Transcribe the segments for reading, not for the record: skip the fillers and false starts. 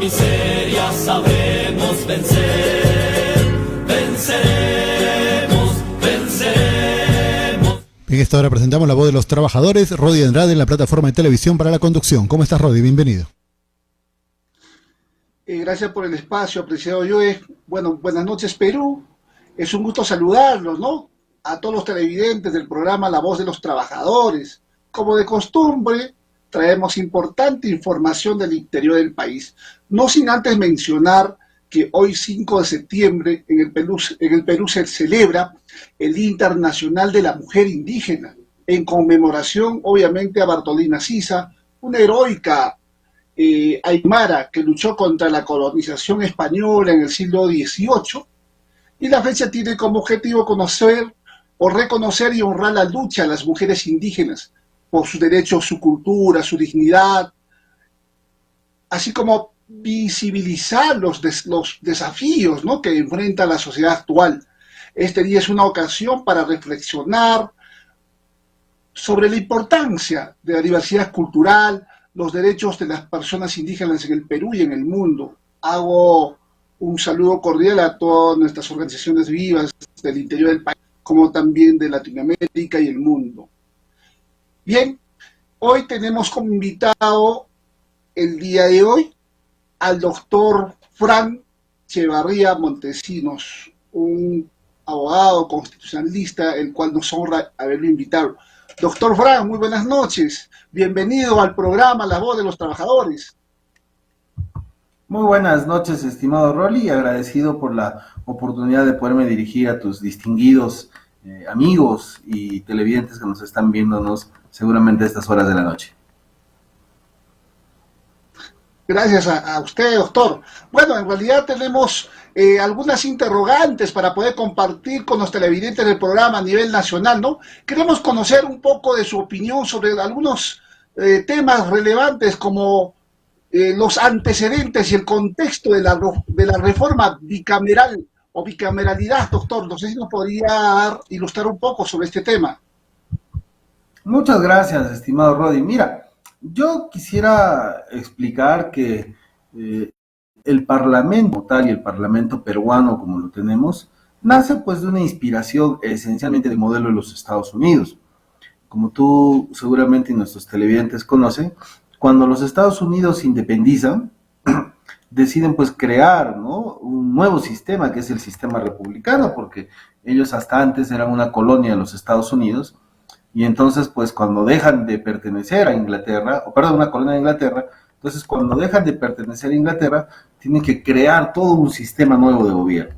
miseria sabremos vencer, venceremos, venceremos. En esta hora presentamos La Voz de los Trabajadores, Rodi Andrade en la plataforma de televisión para la conducción. ¿Cómo estás, Rodi? Bienvenido. Gracias por el espacio, apreciado Joe. Bueno, buenas noches, Perú. Es un gusto saludarlos, ¿no? A todos los televidentes del programa La Voz de los Trabajadores. Como de costumbre, traemos importante información del interior del país. No sin antes mencionar que hoy 5 de septiembre en el Perú se celebra el Día Internacional de la Mujer Indígena, en conmemoración obviamente a Bartolina Sisa, una heroica aymara que luchó contra la colonización española en el siglo XVIII, y la fecha tiene como objetivo conocer o reconocer y honrar la lucha de las mujeres indígenas por sus derechos, su cultura, su dignidad, así como visibilizar los desafíos, ¿no?, que enfrenta la sociedad actual. Este día es una ocasión para reflexionar sobre la importancia de la diversidad cultural, los derechos de las personas indígenas en el Perú y en el mundo. Hago un saludo cordial a todas nuestras organizaciones vivas del interior del país, como también de Latinoamérica y el mundo. Bien, hoy tenemos como invitado el día de hoy al doctor Frank Echevarría Montesinos, un abogado constitucionalista, el cual nos honra haberlo invitado. Doctor Frank, muy buenas noches. Bienvenido al programa La Voz de los Trabajadores. Muy buenas noches, estimado Rolly, y agradecido por la oportunidad de poderme dirigir a tus distinguidos amigos y televidentes que nos están viéndonos seguramente a estas horas de la noche. Gracias a usted, doctor. Bueno, en realidad tenemos algunas interrogantes para poder compartir con los televidentes del programa a nivel nacional, ¿no? Queremos conocer un poco de su opinión sobre algunos temas relevantes como los antecedentes y el contexto de la reforma bicameral o bicameralidad, doctor. No sé si nos podría ilustrar un poco sobre este tema. Muchas gracias, estimado Rodi. Mira, yo quisiera explicar que el Parlamento tal y el Parlamento peruano como lo tenemos, nace pues de una inspiración esencialmente del modelo de los Estados Unidos. Como tú seguramente y nuestros televidentes conocen, cuando los Estados Unidos se independizan, deciden pues crear, ¿no?, un nuevo sistema que es el sistema republicano, porque ellos hasta antes eran una colonia de los Estados Unidos, y entonces pues cuando dejan de pertenecer a Inglaterra, o perdón, una colonia de Inglaterra, entonces cuando dejan de pertenecer a Inglaterra, tienen que crear todo un sistema nuevo de gobierno.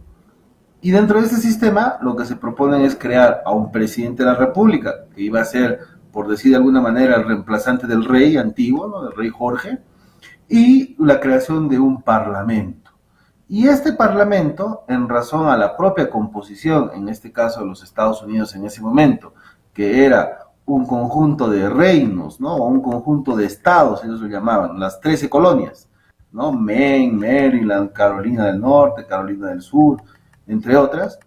Y dentro de este sistema, lo que se propone es crear a un presidente de la República, que iba a ser, por decir de alguna manera, el reemplazante del rey antiguo, ¿no?, del rey Jorge, y la creación de un parlamento. Y este parlamento, en razón a la propia composición, en este caso de los Estados Unidos en ese momento, que era un conjunto de reinos, ¿no?, o un conjunto de estados, ellos lo llamaban, las 13 colonias, ¿no?, Maine, Maryland, Carolina del Norte, Carolina del Sur, entre otras,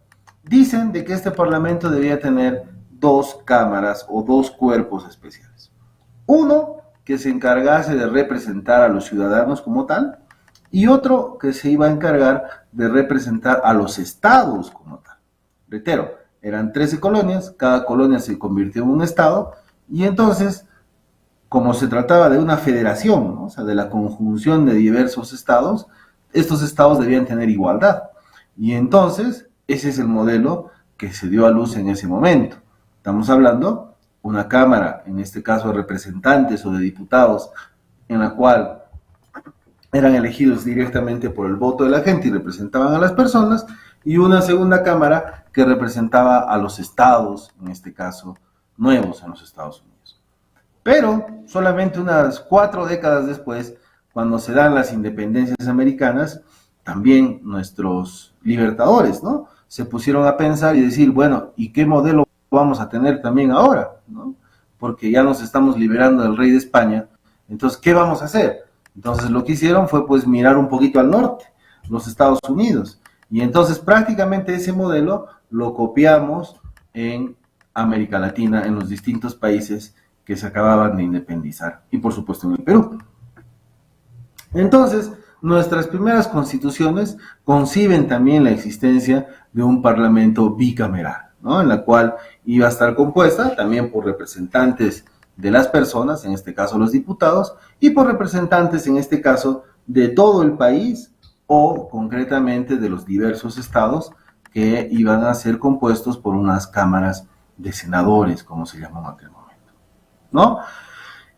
dicen de que este parlamento debía tener 2 cámaras o 2 cuerpos especiales. Uno que se encargase de representar a los ciudadanos como tal, y otro que se iba a encargar de representar a los estados como tal. Reitero, eran 13 colonias, cada colonia se convirtió en un estado, y entonces, como se trataba de una federación, ¿no?, o sea, de la conjunción de diversos estados, estos estados debían tener igualdad. Y entonces, ese es el modelo que se dio a luz en ese momento. Estamos hablando una cámara, en este caso de representantes o de diputados, en la cual eran elegidos directamente por el voto de la gente y representaban a las personas, y una segunda cámara que representaba a los estados, en este caso nuevos en los Estados Unidos. Pero solamente unas 4 décadas después, cuando se dan las independencias americanas, también nuestros libertadores, ¿no?, se pusieron a pensar y decir, bueno, ¿y qué modelo vamos a tener también ahora?, ¿no?, porque ya nos estamos liberando del rey de España, entonces, ¿qué vamos a hacer? Entonces, lo que hicieron fue, pues, mirar un poquito al norte, los Estados Unidos, y entonces prácticamente ese modelo lo copiamos en América Latina, en los distintos países que se acababan de independizar, y por supuesto en el Perú. Entonces, nuestras primeras constituciones conciben también la existencia de un parlamento bicameral, ¿no? En la cual iba a estar compuesta también por representantes de las personas, en este caso los diputados, y por representantes, en este caso, de todo el país o concretamente de los diversos estados que iban a ser compuestos por unas cámaras de senadores, como se llamó en aquel momento, ¿no?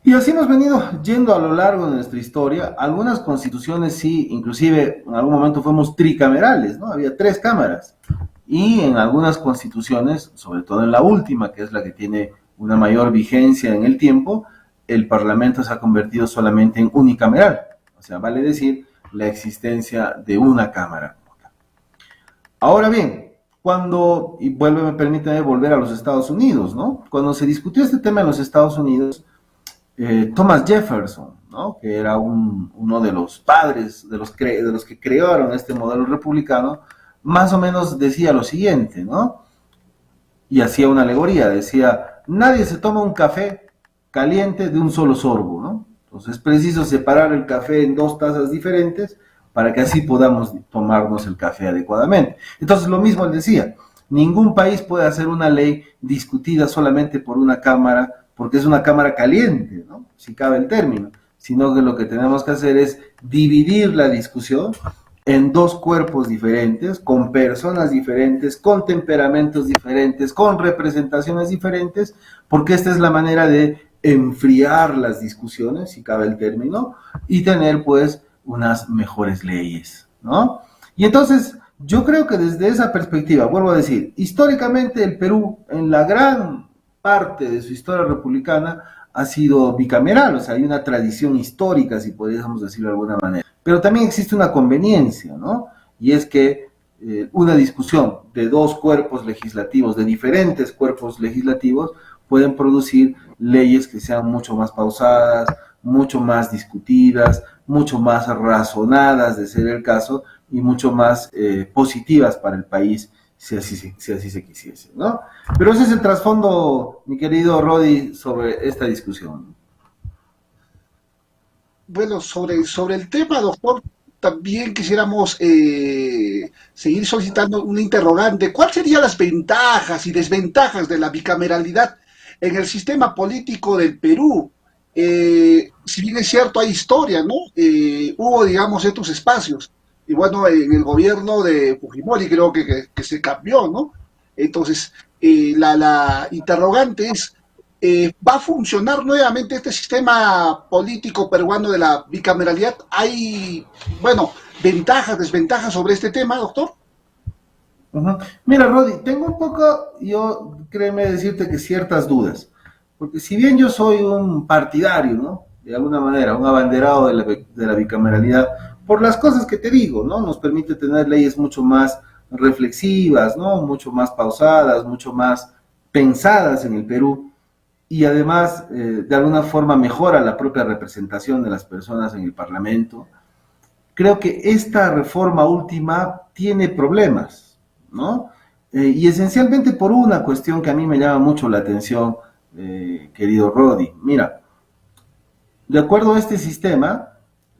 Y así hemos venido yendo a lo largo de nuestra historia. Algunas constituciones sí, inclusive en algún momento fuimos tricamerales, ¿no? Había 3 cámaras. Y en algunas constituciones, sobre todo en la última, que es la que tiene una mayor vigencia en el tiempo, el Parlamento se ha convertido solamente en unicameral. O sea, vale decir, la existencia de una cámara. Ahora bien, permítame volver a los Estados Unidos, ¿no? Cuando se discutió este tema en los Estados Unidos, Thomas Jefferson, ¿no? Que era uno de los padres, de los que crearon este modelo republicano, más o menos decía lo siguiente, ¿no? Y hacía una alegoría, decía, nadie se toma un café caliente de un solo sorbo, ¿no? Entonces es preciso separar el café en 2 tazas diferentes para que así podamos tomarnos el café adecuadamente. Entonces lo mismo él decía, ningún país puede hacer una ley discutida solamente por una cámara, porque es una cámara caliente, ¿no? Si cabe el término, sino que lo que tenemos que hacer es dividir la discusión en 2 cuerpos diferentes, con personas diferentes, con temperamentos diferentes, con representaciones diferentes, porque esta es la manera de enfriar las discusiones, si cabe el término, y tener pues unas mejores leyes, ¿no? Y entonces yo creo que desde esa perspectiva, vuelvo a decir, históricamente el Perú en la gran parte de su historia republicana ha sido bicameral, o sea, hay una tradición histórica, si podríamos decirlo de alguna manera. Pero también existe una conveniencia, ¿no? Y es que una discusión de 2 cuerpos legislativos, de diferentes cuerpos legislativos, pueden producir leyes que sean mucho más pausadas, mucho más discutidas, mucho más razonadas, de ser el caso, y mucho más positivas para el país, si así se quisiese, ¿no? Pero ese es el trasfondo, mi querido Rodi, sobre esta discusión. Bueno, sobre el tema, doctor, también quisiéramos seguir solicitando un interrogante. ¿Cuáles serían las ventajas y desventajas de la bicameralidad en el sistema político del Perú? Si bien es cierto, hay historia, ¿no? Hubo, digamos, estos espacios. Y bueno, en el gobierno de Fujimori creo que se cambió, ¿no? Entonces, la interrogante es, ¿va a funcionar nuevamente este sistema político peruano de la bicameralidad? ¿Hay, bueno, ventajas, desventajas sobre este tema, doctor? Uh-huh. Mira, Rodi, tengo un poco, yo créeme decirte que ciertas dudas, porque si bien yo soy un partidario, ¿no? De alguna manera, un abanderado de la bicameralidad, por las cosas que te digo, ¿no? Nos permite tener leyes mucho más reflexivas, ¿no? Mucho más pausadas, mucho más pensadas en el Perú, y además, de alguna forma, mejora la propia representación de las personas en el Parlamento. Creo que esta reforma última tiene problemas, ¿no? Y esencialmente por una cuestión que a mí me llama mucho la atención, querido Rodi. Mira, de acuerdo a este sistema,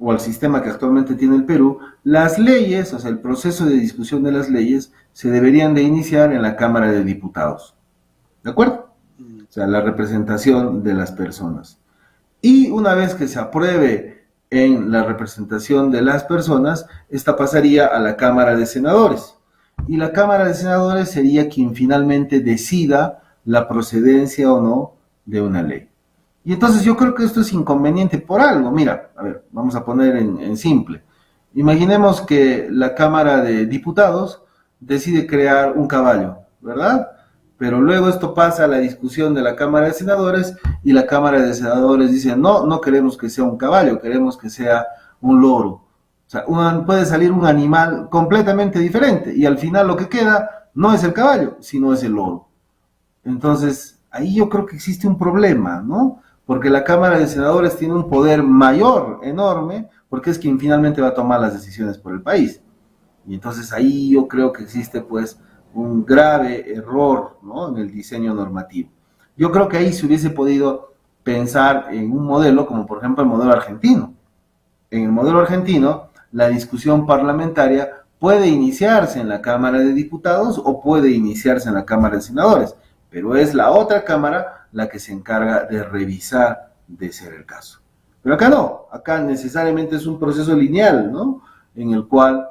o al sistema que actualmente tiene el Perú, las leyes, o sea, el proceso de discusión de las leyes, se deberían de iniciar en la Cámara de Diputados. ¿De acuerdo? O sea, la representación de las personas. Y una vez que se apruebe en la representación de las personas, esta pasaría a la Cámara de Senadores. Y la Cámara de Senadores sería quien finalmente decida la procedencia o no de una ley. Y entonces yo creo que esto es inconveniente por algo. Mira, a ver, vamos a poner en simple. Imaginemos que la Cámara de Diputados decide crear un caballo, ¿verdad? Pero luego esto pasa a la discusión de la Cámara de Senadores y la Cámara de Senadores dice, no, no queremos que sea un caballo, queremos que sea un loro. O sea, puede salir un animal completamente diferente y al final lo que queda no es el caballo, sino es el loro. Entonces, ahí yo creo que existe un problema, ¿no? Porque la Cámara de Senadores tiene un poder mayor, enorme, porque es quien finalmente va a tomar las decisiones por el país. Y entonces ahí yo creo que existe pues un grave error, ¿no? En el diseño normativo. Yo creo que ahí se hubiese podido pensar en un modelo como por ejemplo el modelo argentino. En el modelo argentino, la discusión parlamentaria puede iniciarse en la Cámara de Diputados o puede iniciarse en la Cámara de Senadores, pero es la otra Cámara la que se encarga de revisar de ser el caso. Pero acá no, acá necesariamente es un proceso lineal, ¿no? En el cual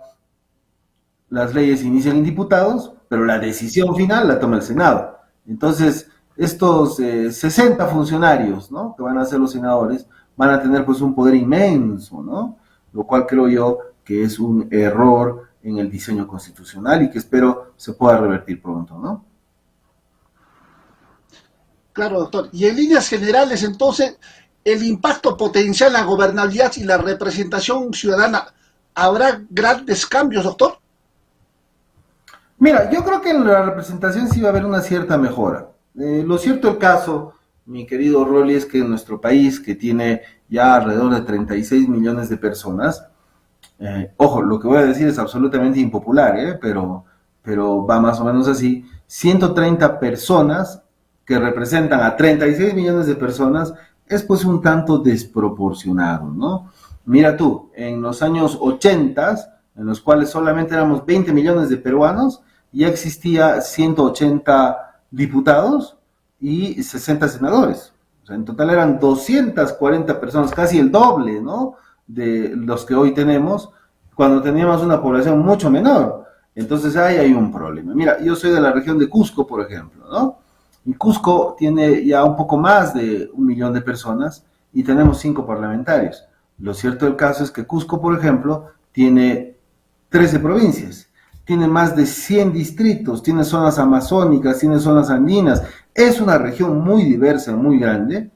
las leyes inician en diputados, pero la decisión final la toma el Senado. Entonces, estos 60 funcionarios, ¿no?, que van a ser los senadores, van a tener pues un poder inmenso, ¿no? Lo cual creo yo que es un error en el diseño constitucional y que espero se pueda revertir pronto, ¿no? Claro, doctor. Y en líneas generales, entonces, el impacto potencial, la gobernabilidad y la representación ciudadana, ¿habrá grandes cambios, doctor? Mira, yo creo que en la representación sí va a haber una cierta mejora. Lo cierto del caso, mi querido Rolly, es que en nuestro país, que tiene ya alrededor de 36 millones de personas, ojo, lo que voy a decir es absolutamente impopular, pero va más o menos así, 130 personas que representan a 36 millones de personas es pues un tanto desproporcionado, ¿no? Mira tú, en los años 80, en los cuales solamente éramos 20 millones de peruanos, ya existía 180 diputados y 60 senadores. O sea, en total eran 240 personas, casi el doble, ¿no?, de los que hoy tenemos, cuando teníamos una población mucho menor. Entonces ahí hay un problema. Mira, yo soy de la región de Cusco, por ejemplo, ¿no? Y Cusco tiene ya un poco más de 1 millón de personas y tenemos 5 parlamentarios. Lo cierto del caso es que Cusco, por ejemplo, tiene 13 provincias, tiene más de 100 distritos, tiene zonas amazónicas, tiene zonas andinas, es una región muy diversa, muy grande,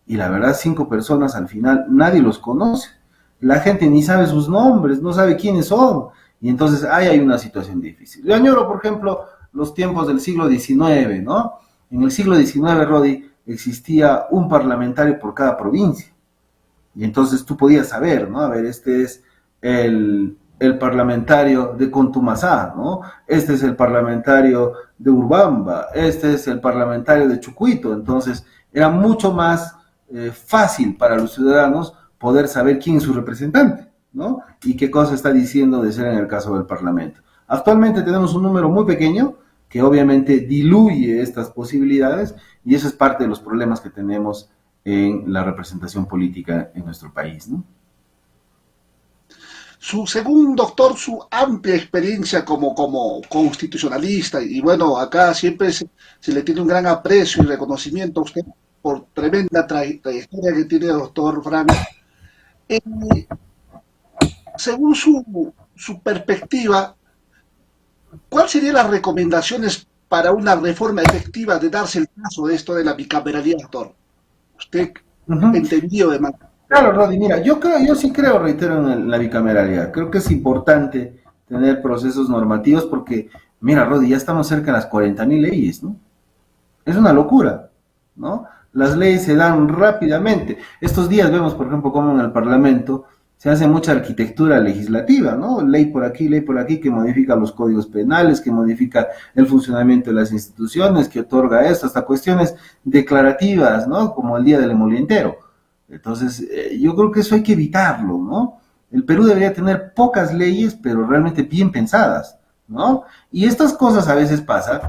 y la verdad 5 personas al final nadie los conoce, la gente ni sabe sus nombres, no sabe quiénes son, y entonces ahí hay una situación difícil. Yo añoro, por ejemplo, los tiempos del siglo XIX, ¿no? En el siglo XIX, Rodi, existía un parlamentario por cada provincia, y entonces tú podías saber, ¿no? A ver, este es el parlamentario de Contumasá, ¿no? Este es el parlamentario de Urbamba, este es el parlamentario de Chucuito. Entonces era mucho más fácil para los ciudadanos poder saber quién es su representante, ¿no? Y qué cosa está diciendo de ser en el caso del Parlamento. Actualmente tenemos un número muy pequeño que obviamente diluye estas posibilidades y eso es parte de los problemas que tenemos en la representación política en nuestro país, ¿no? Según doctor, su amplia experiencia como constitucionalista, y bueno, acá siempre se le tiene un gran aprecio y reconocimiento a usted por tremenda trayectoria que tiene el doctor Frank. Eh, Según su perspectiva, ¿cuáles serían las recomendaciones para una reforma efectiva de darse el caso de esto de la bicameralidad, doctor? Usted entendió de más. Claro, Rodi, mira, yo sí creo, reitero, en la bicameralidad. Creo que es importante tener procesos normativos porque, mira, Rodi, ya estamos cerca de las 40.000 leyes, ¿no? Es una locura, ¿no? Las leyes se dan rápidamente. Estos días vemos, por ejemplo, cómo en el Parlamento se hace mucha arquitectura legislativa, ¿no? Ley por aquí, que modifica los códigos penales, que modifica el funcionamiento de las instituciones, que otorga esto, hasta cuestiones declarativas, ¿no? Como el Día del Emolientero. Entonces, yo creo que eso hay que evitarlo, ¿no? El Perú debería tener pocas leyes, pero realmente bien pensadas, ¿no? Y estas cosas a veces pasan,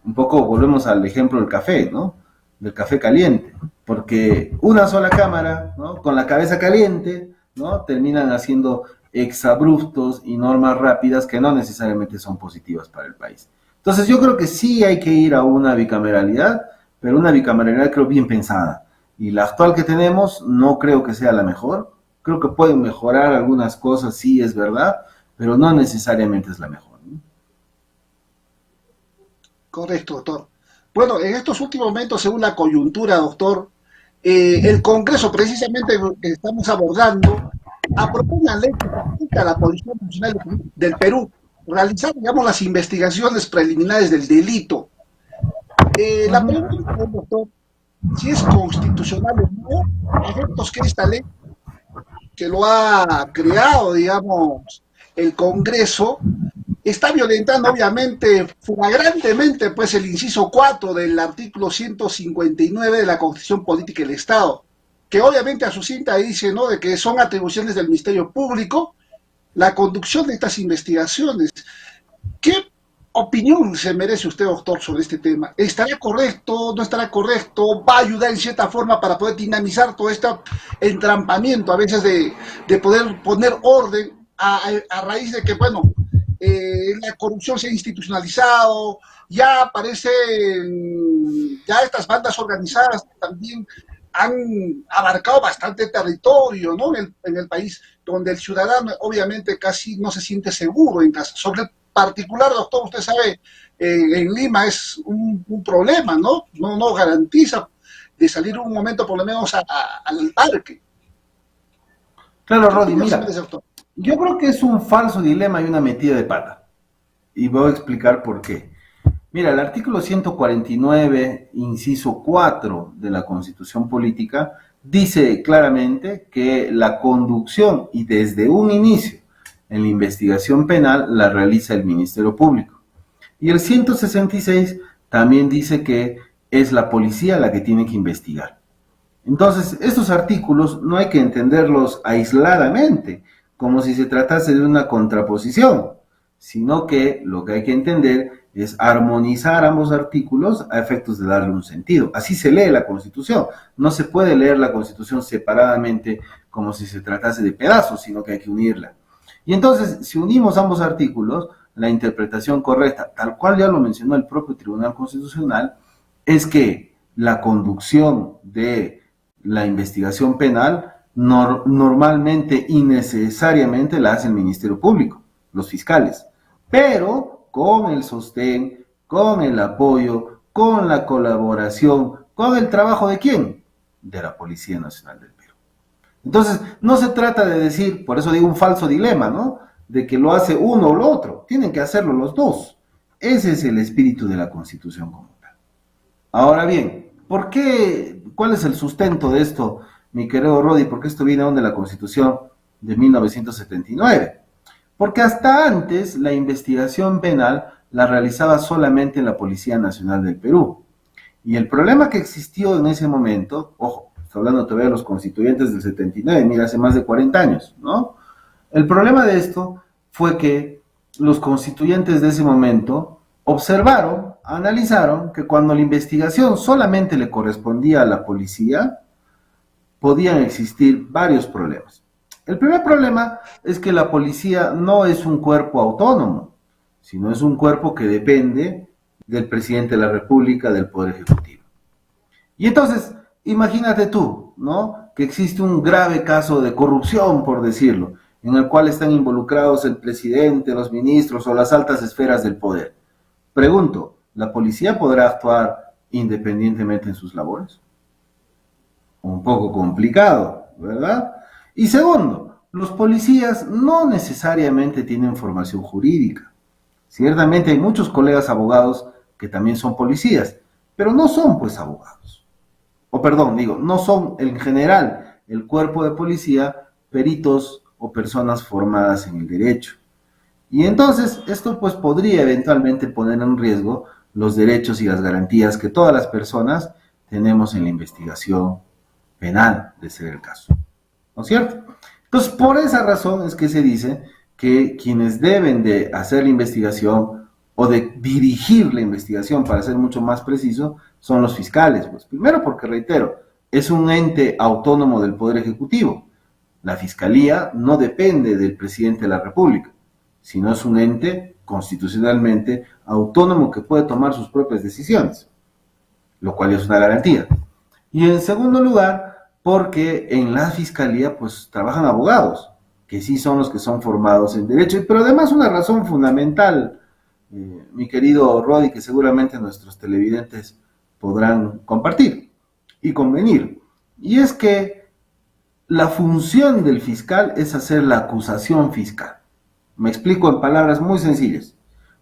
un poco volvemos al ejemplo del café, ¿no? Del café caliente, porque una sola cámara, ¿no?, con la cabeza caliente, ¿no?, terminan haciendo exabruptos y normas rápidas que no necesariamente son positivas para el país. Entonces, yo creo que sí hay que ir a una bicameralidad, pero una bicameralidad creo bien pensada. Y la actual que tenemos no creo que sea la mejor, creo que pueden mejorar algunas cosas, sí es verdad, pero no necesariamente es la mejor, ¿no? Correcto, doctor. Bueno, en estos últimos momentos, según la coyuntura, doctor, el Congreso, precisamente que estamos abordando, aprobó una ley que permite a la Policía Nacional del Perú realizar, digamos, las investigaciones preliminares del delito. La pregunta es, doctor, si es constitucional o no, a efectos que esta ley que lo ha creado, digamos, el Congreso, está violentando obviamente flagrantemente pues el inciso 4 del artículo 159 de la Constitución Política del Estado, que obviamente a su cinta dice, ¿no?, de que son atribuciones del Ministerio Público la conducción de estas investigaciones. ¿Qué opinión se merece usted, doctor, sobre este tema? ¿Estará correcto? ¿No estará correcto? ¿Va a ayudar en cierta forma para poder dinamizar todo este entrampamiento a veces de poder poner orden a raíz de que, bueno, la corrupción se ha institucionalizado, ya aparecen, ya estas bandas organizadas también han abarcado bastante territorio, ¿no? En el país, donde el ciudadano obviamente casi no se siente seguro en casa. Sobre el particular, doctor, usted sabe, en Lima es un problema, ¿no? No garantiza de salir un momento por lo menos al parque. Claro, ¿Qué Rodi, opinión se mira, merece, doctor? yo creo que es un falso dilema y una metida de pata. Y voy a explicar por qué. Mira, el artículo 149, inciso 4 de la Constitución Política, dice claramente que la conducción y desde un inicio en la investigación penal la realiza el Ministerio Público. Y el 166 también dice que es la policía la que tiene que investigar. Entonces, estos artículos no hay que entenderlos aisladamente, como si se tratase de una contraposición, sino que lo que hay que entender es armonizar ambos artículos a efectos de darle un sentido. Así se lee la Constitución. No se puede leer la Constitución separadamente como si se tratase de pedazos, sino que hay que unirla. Y entonces, si unimos ambos artículos, la interpretación correcta, tal cual ya lo mencionó el propio Tribunal Constitucional, es que la conducción de la investigación penal normalmente y necesariamente la hace el Ministerio Público, los fiscales, pero con el sostén, con el apoyo, con la colaboración, con el trabajo ¿de quién? De la Policía Nacional del Perú. Entonces, no se trata de decir, por eso digo un falso dilema, ¿no? De que lo hace uno o lo otro, tienen que hacerlo los dos. Ese es el espíritu de la Constitución como tal. Ahora bien, ¿por qué? ¿Cuál es el sustento de esto, mi querido Rodi? Porque esto viene aún de la Constitución de 1979. Porque hasta antes la investigación penal la realizaba solamente la Policía Nacional del Perú. Y el problema que existió en ese momento, ojo, estoy hablando todavía de los constituyentes del 79, mira, hace más de 40 años, ¿no? El problema de esto fue que los constituyentes de ese momento observaron, analizaron que cuando la investigación solamente le correspondía a la policía, podían existir varios problemas. El primer problema es que la policía no es un cuerpo autónomo, sino es un cuerpo que depende del presidente de la República, del Poder Ejecutivo. Y entonces, imagínate tú, ¿no? Que existe un grave caso de corrupción, por decirlo, en el cual están involucrados el presidente, los ministros o las altas esferas del poder. Pregunto, ¿la policía podrá actuar independientemente en sus labores? Un poco complicado, ¿verdad? Y segundo, los policías no necesariamente tienen formación jurídica. Ciertamente hay muchos colegas abogados que también son policías, pero no son pues abogados. O perdón, digo, no son en general el cuerpo de policía peritos o personas formadas en el derecho. Y entonces esto pues podría eventualmente poner en riesgo los derechos y las garantías que todas las personas tenemos en la investigación penal, de ser el caso. ¿No es cierto? Entonces, por esa razón es que se dice que quienes deben de hacer la investigación o de dirigir la investigación, para ser mucho más preciso, son los fiscales. Pues primero porque, reitero, es un ente autónomo del Poder Ejecutivo. La Fiscalía no depende del presidente de la República, sino es un ente constitucionalmente autónomo que puede tomar sus propias decisiones, lo cual es una garantía. Y en segundo lugar, porque en la Fiscalía pues trabajan abogados, que sí son los que son formados en derecho, pero además una razón fundamental, mi querido Rodi, que seguramente nuestros televidentes podrán compartir y convenir, y es que la función del fiscal es hacer la acusación fiscal. Me explico en palabras muy sencillas.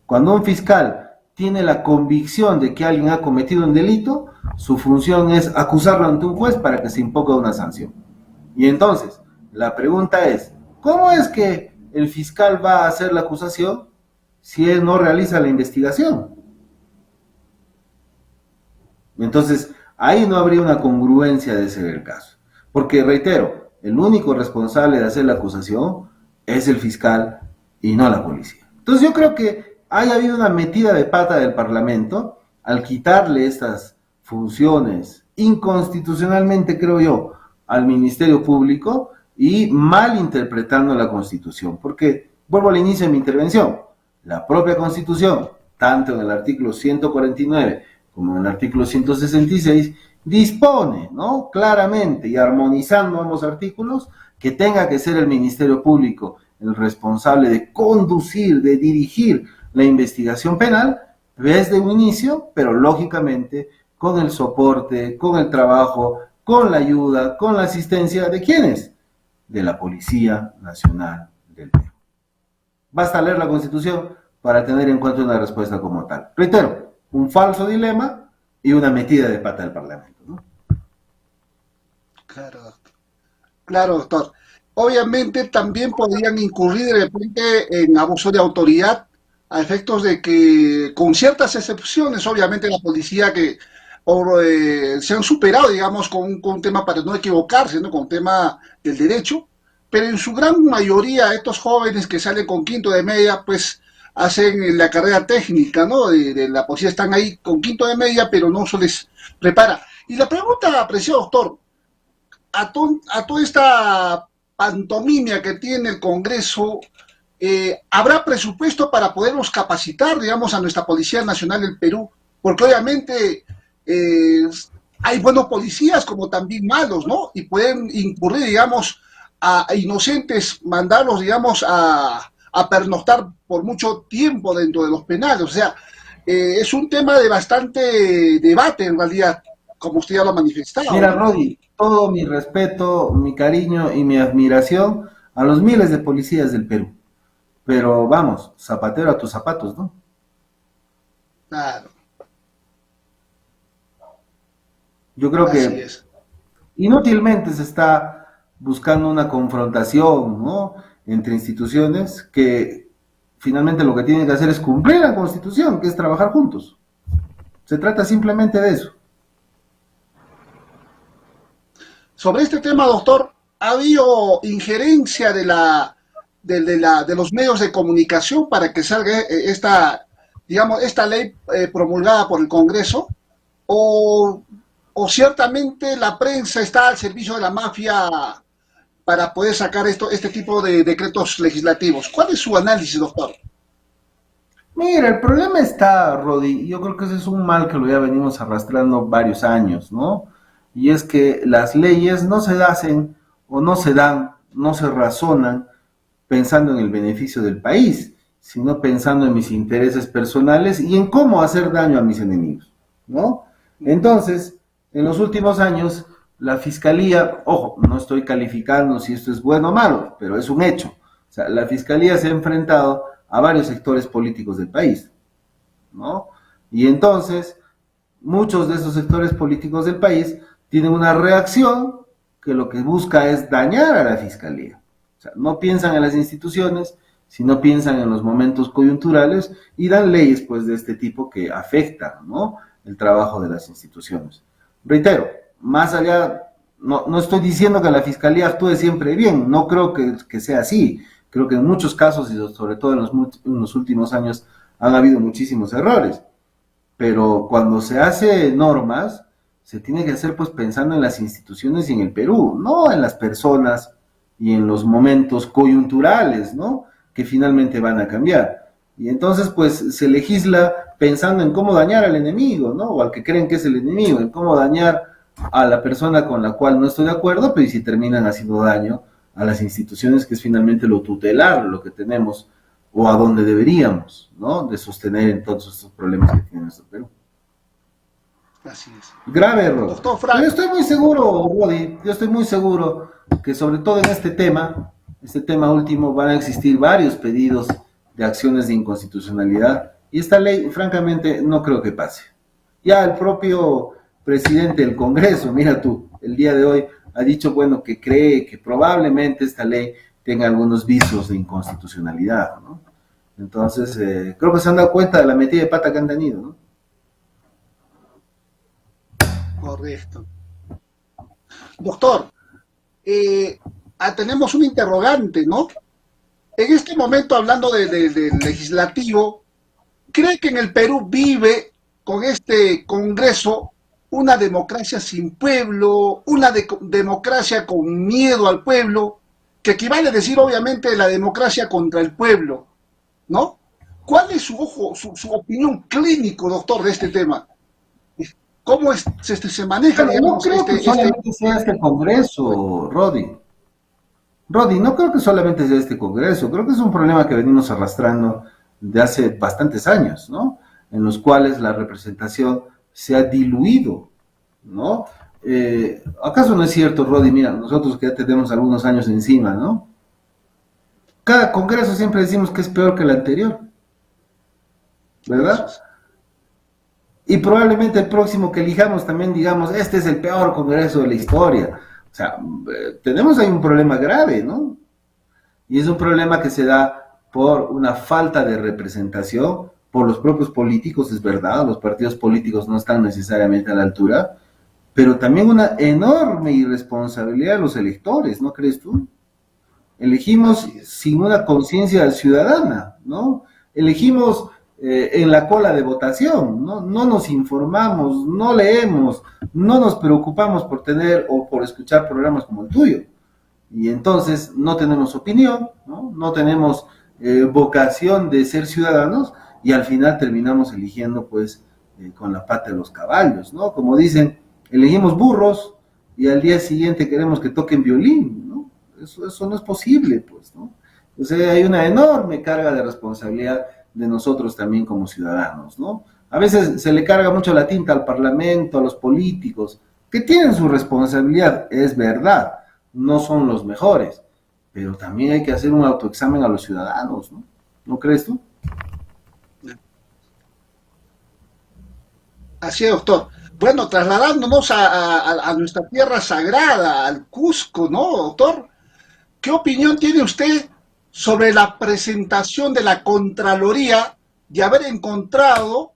Cuando un fiscal tiene la convicción de que alguien ha cometido un delito, su función es acusarlo ante un juez para que se imponga una sanción. Y entonces, la pregunta es, ¿cómo es que el fiscal va a hacer la acusación si él no realiza la investigación? Entonces, ahí no habría una congruencia de ser el caso. Porque, reitero, el único responsable de hacer la acusación es el fiscal y no la policía. Entonces yo creo que haya habido una metida de pata del Parlamento al quitarle estas funciones inconstitucionalmente, creo yo, al Ministerio Público y mal interpretando la Constitución. Porque, vuelvo al inicio de mi intervención, la propia Constitución, tanto en el artículo 149 como en el artículo 166, dispone, ¿no?, claramente y armonizando ambos artículos, que tenga que ser el Ministerio Público el responsable de conducir, de dirigir la investigación penal desde un inicio, pero lógicamente con el soporte, con el trabajo, con la ayuda, con la asistencia de ¿quiénes? De la Policía Nacional del Perú. Basta leer la Constitución para tener en cuenta una respuesta como tal. Reitero, un falso dilema y una metida de pata del Parlamento, ¿no? Claro, doctor. Claro, doctor. Obviamente también podrían incurrir de repente en abuso de autoridad a efectos de que, con ciertas excepciones, obviamente la policía que se han superado, digamos, con un tema para no equivocarse, ¿no?, con un tema del derecho, pero en su gran mayoría estos jóvenes que salen con quinto de media, pues hacen la carrera técnica, ¿no?, de la policía, están ahí con quinto de media, pero no se les prepara. Y la pregunta, apreciado doctor, a toda esta pantomimia que tiene el Congreso, ¿habrá presupuesto para poderlos capacitar, digamos, a nuestra Policía Nacional del Perú? Porque obviamente eh, hay buenos policías como también malos, ¿no? Y pueden incurrir, digamos, a inocentes, mandarlos, digamos, a pernoctar por mucho tiempo dentro de los penales. O sea, es un tema de bastante debate en realidad, como usted ya lo ha manifestado, Mira, ¿no? Rodi, todo mi respeto, mi cariño y mi admiración a los miles de policías del Perú. Pero vamos, zapatero a tus zapatos, ¿no? Claro, Yo creo así que es. inútilmente se está buscando una confrontación, ¿no?, entre instituciones que finalmente lo que tienen que hacer es cumplir la Constitución, que es trabajar juntos. Se trata simplemente de eso. Sobre este tema, doctor, ¿ha habido injerencia de los medios de comunicación para que salga esta, digamos, esta ley promulgada por el Congreso? ¿O, o ciertamente la prensa está al servicio de la mafia para poder sacar este tipo de decretos legislativos? ¿Cuál es su análisis, doctor? Mira, el problema está, Rodi, y yo creo que ese es un mal que lo ya venimos arrastrando varios años, ¿no? Y es que las leyes no se hacen o no se dan, no se razonan pensando en el beneficio del país, sino pensando en mis intereses personales y en cómo hacer daño a mis enemigos, ¿no? Entonces, en los últimos años, la Fiscalía, ojo, no estoy calificando si esto es bueno o malo, pero es un hecho. O sea, la Fiscalía se ha enfrentado a varios sectores políticos del país, ¿no? Y entonces, muchos de esos sectores políticos del país tienen una reacción que lo que busca es dañar a la Fiscalía. O sea, no piensan en las instituciones, sino piensan en los momentos coyunturales y dan leyes, pues, de este tipo que afectan, ¿no?, el trabajo de las instituciones. Reitero, más allá, no estoy diciendo que la Fiscalía actúe siempre bien, no creo que sea así. Creo que en muchos casos, y sobre todo en los últimos años, han habido muchísimos errores. Pero cuando se hace normas, se tiene que hacer pues pensando en las instituciones y en el Perú, no en las personas y en los momentos coyunturales, ¿no?, que finalmente van a cambiar. Y entonces pues se legisla pensando en cómo dañar al enemigo, ¿no?, o al que creen que es el enemigo, en cómo dañar a la persona con la cual no estoy de acuerdo, pero y si terminan haciendo daño a las instituciones, que es finalmente lo tutelar, lo que tenemos, o a donde deberíamos, ¿no?, de sostener en todos estos problemas que tiene nuestro Perú. Así es. Grave error. Doctor Pero Frank, yo estoy muy seguro, Rodi, yo estoy muy seguro que sobre todo en este tema último, van a existir varios pedidos de acciones de inconstitucionalidad y esta ley, francamente, no creo que pase. Ya el propio presidente del Congreso, mira tú, el día de hoy ha dicho, bueno, que cree que probablemente esta ley tenga algunos visos de inconstitucionalidad, ¿no? Entonces, creo que se han dado cuenta de la metida de pata que han tenido, ¿no? correcto. Doctor, tenemos un interrogante, ¿no? en este momento, hablando del legislativo, ¿cree que en el Perú vive con este Congreso una democracia sin pueblo, una democracia con miedo al pueblo, que equivale a decir obviamente la democracia contra el pueblo, ¿no? ¿Cuál es su opinión clínico, doctor, de este tema? ¿Cómo se maneja, Pero no digamos, creo que solamente sea este Congreso, Rodi. Rodi, no creo que solamente sea este Congreso, creo que es un problema que venimos arrastrando de hace bastantes años, ¿no? En los cuales la representación se ha diluido, ¿no? ¿Acaso no es cierto, Rodi? Mira, nosotros que ya tenemos algunos años encima, ¿no? Cada Congreso siempre decimos que es peor que el anterior, ¿verdad? Y probablemente el próximo que elijamos también digamos, este es el peor Congreso de la historia. O sea, tenemos ahí un problema grave, ¿no? Y es un problema que se da por una falta de representación por los propios políticos, es verdad, los partidos políticos no están necesariamente a la altura, pero también una enorme irresponsabilidad de los electores, ¿no crees tú? Elegimos sin una conciencia ciudadana, ¿no? Elegimos en la cola de votación, ¿no? No nos informamos, no leemos, no nos preocupamos por tener o por escuchar programas como el tuyo. Y entonces no tenemos opinión, ¿no? No tenemos vocación de ser ciudadanos y al final terminamos eligiendo pues con la pata de los caballos, ¿no? Como dicen, elegimos burros y al día siguiente queremos que toquen violín, ¿no? Eso no es posible, pues, ¿no? O sea, hay una enorme carga de responsabilidad de nosotros también como ciudadanos, ¿no? A veces se le carga mucho la tinta al Parlamento, a los políticos, que tienen su responsabilidad, es verdad, no son los mejores, pero también hay que hacer un autoexamen a los ciudadanos, ¿no? ¿No crees tú? Así es, doctor. Bueno, trasladándonos a nuestra tierra sagrada, al Cusco, ¿no, doctor? ¿Qué opinión tiene usted sobre la presentación de la Contraloría de haber encontrado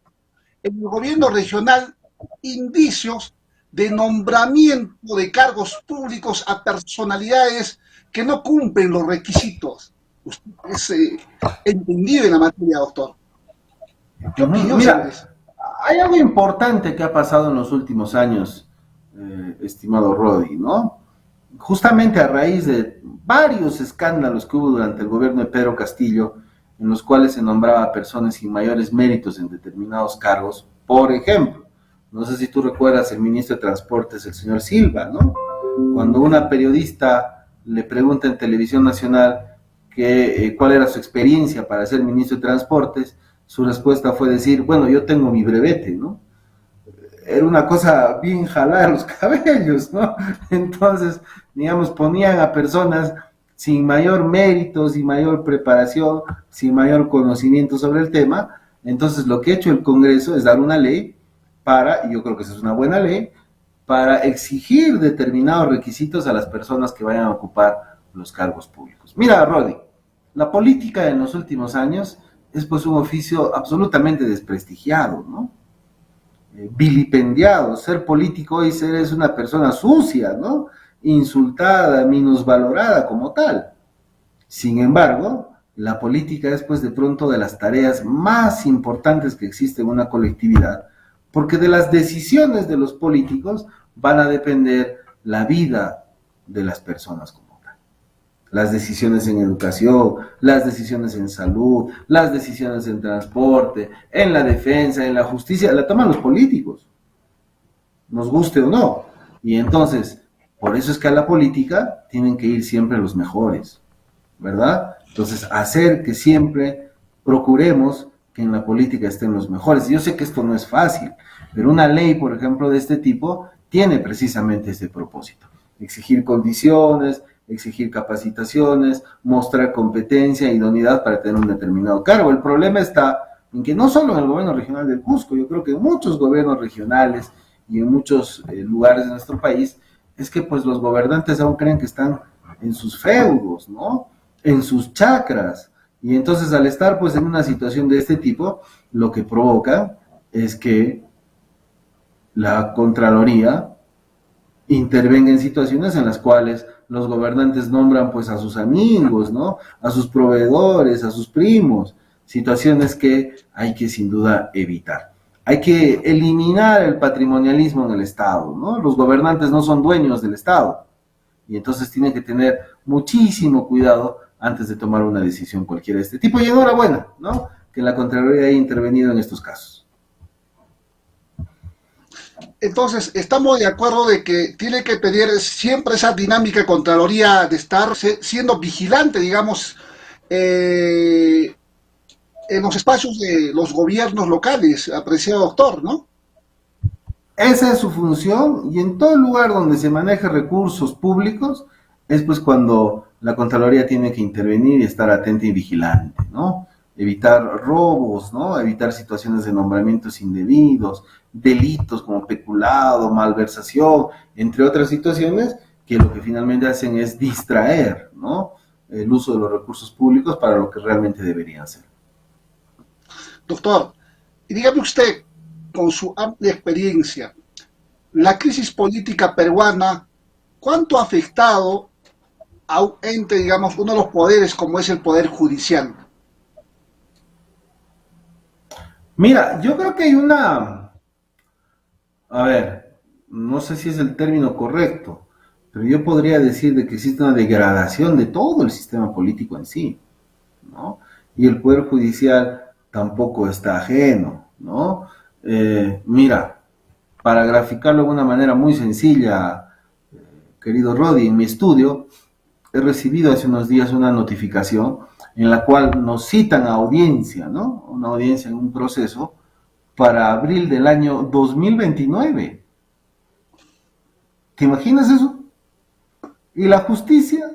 en el gobierno regional indicios de nombramiento de cargos públicos a personalidades que no cumplen los requisitos? Usted es entendido en la materia, doctor. ¿Qué opinión sobre Mira, eso? hay algo importante que ha pasado en los últimos años, estimado Rodi, ¿no? Justamente a raíz de varios escándalos que hubo durante el gobierno de Pedro Castillo, en los cuales se nombraba a personas sin mayores méritos en determinados cargos. Por ejemplo, no sé si tú recuerdas el ministro de Transportes, el señor Silva, ¿no? Cuando una periodista le pregunta en Televisión Nacional cuál era su experiencia para ser ministro de Transportes, su respuesta fue decir, bueno, yo tengo mi brevete, ¿no? Era una cosa bien jalada los cabellos, ¿no? Entonces, digamos, ponían a personas sin mayor mérito, sin mayor preparación, sin mayor conocimiento sobre el tema. Entonces, lo que ha hecho el Congreso es dar una ley para, y yo creo que esa es una buena ley, para exigir determinados requisitos a las personas que vayan a ocupar los cargos públicos. Mira, Rodi, la política en los últimos años es pues un oficio absolutamente desprestigiado, ¿no? Vilipendiado. Ser político hoy es una persona sucia, ¿no? Insultada, minusvalorada como tal. Sin embargo, la política es pues de pronto de las tareas más importantes que existe en una colectividad, porque de las decisiones de los políticos van a depender la vida de las personas como tal. Las decisiones en educación, las decisiones en salud, las decisiones en transporte, en la defensa, en la justicia, la toman los políticos, nos guste o no. Y entonces, por eso es que a la política tienen que ir siempre los mejores, ¿verdad? Entonces, hacer que siempre procuremos que en la política estén los mejores. Yo sé que esto no es fácil, pero una ley, por ejemplo, de este tipo, tiene precisamente este propósito. Exigir condiciones, exigir capacitaciones, mostrar competencia, idoneidad para tener un determinado cargo. El problema está en que no solo en el gobierno regional del Cusco, yo creo que en muchos gobiernos regionales y en muchos lugares de nuestro país, es que pues los gobernantes aún creen que están en sus feudos, ¿no? En sus chacras. Y entonces al estar pues en una situación de este tipo, lo que provoca es que la Contraloría intervenga en situaciones en las cuales los gobernantes nombran pues a sus amigos, ¿no? A sus proveedores, a sus primos, situaciones que hay que sin duda evitar. Hay que eliminar el patrimonialismo en el Estado, ¿no? Los gobernantes no son dueños del Estado y entonces tienen que tener muchísimo cuidado antes de tomar una decisión cualquiera de este tipo. Y enhorabuena, ¿no? Que la Contraloría haya intervenido en estos casos. Entonces, estamos de acuerdo de que tiene que tener siempre esa dinámica de Contraloría de estar siendo vigilante, digamos, en los espacios de los gobiernos locales, apreciado doctor, ¿no? Esa es su función y en todo lugar donde se maneje recursos públicos es pues cuando la Contraloría tiene que intervenir y estar atenta y vigilante, ¿no? Evitar robos, ¿no? Evitar situaciones de nombramientos indebidos, delitos como peculado, malversación, entre otras situaciones que lo que finalmente hacen es distraer, ¿no? El uso de los recursos públicos para lo que realmente deberían ser. Doctor, y dígame usted, con su amplia experiencia, la crisis política peruana, ¿cuánto ha afectado a un ente, digamos, uno de los poderes como es el Poder Judicial? Mira, yo creo que hay a ver, no sé si es el término correcto, pero yo podría decir de que existe una degradación de todo el sistema político en sí, ¿no? Y el Poder Judicial tampoco está ajeno, ¿no? Mira, para graficarlo de una manera muy sencilla, querido Rodi, en mi estudio he recibido hace unos días una notificación en la cual nos citan a audiencia, ¿no? Una audiencia en un proceso para abril del año 2029. ¿Te imaginas eso? Y la justicia.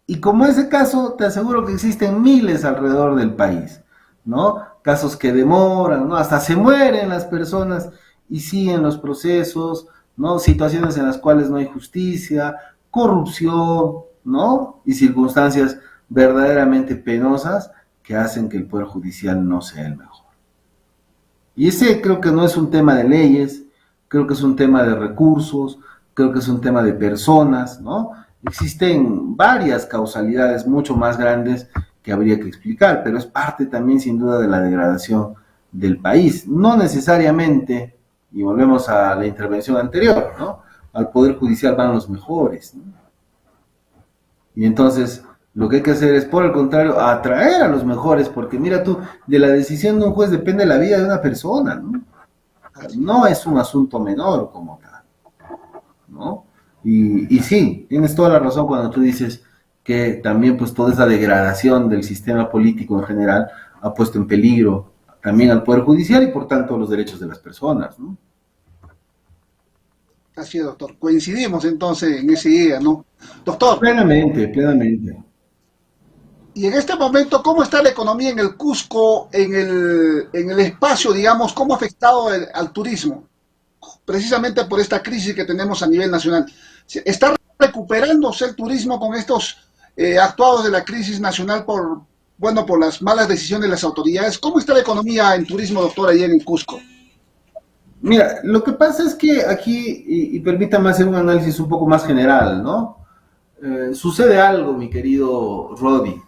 Y como ese caso, te aseguro que existen miles alrededor del país, ¿no? Casos que demoran, ¿no? Hasta se mueren las personas y siguen los procesos, ¿no? Situaciones en las cuales no hay justicia, corrupción, ¿no? Y circunstancias verdaderamente penosas que hacen que el Poder Judicial no sea el mejor. Y ese creo que no es un tema de leyes, creo que es un tema de recursos, creo que es un tema de personas, ¿no? Existen varias causalidades mucho más grandes que habría que explicar, pero es parte también sin duda de la degradación del país. No necesariamente, y volvemos a la intervención anterior, ¿no? Al Poder Judicial van los mejores, ¿no? Y entonces lo que hay que hacer es, por el contrario, atraer a los mejores, porque mira tú, de la decisión de un juez depende la vida de una persona, ¿no? No es un asunto menor como tal, ¿no? Y sí, tienes toda la razón cuando tú dices que también pues toda esa degradación del sistema político en general ha puesto en peligro también al Poder Judicial y por tanto los derechos de las personas, ¿no? Así es, doctor. Coincidimos entonces en ese día, ¿no? Doctor, Plenamente, plenamente. y en este momento, ¿cómo está la economía en el Cusco, en el espacio, digamos, cómo ha afectado al turismo? Precisamente por esta crisis que tenemos a nivel nacional. ¿Está recuperándose el turismo con estos actuados de la crisis nacional por, bueno, por las malas decisiones de las autoridades? ¿Cómo está la economía en turismo, doctor, allá en Cusco? Mira, lo que pasa es que aquí, y permítame hacer un análisis un poco más general, ¿no? Sucede algo, mi querido Rodi,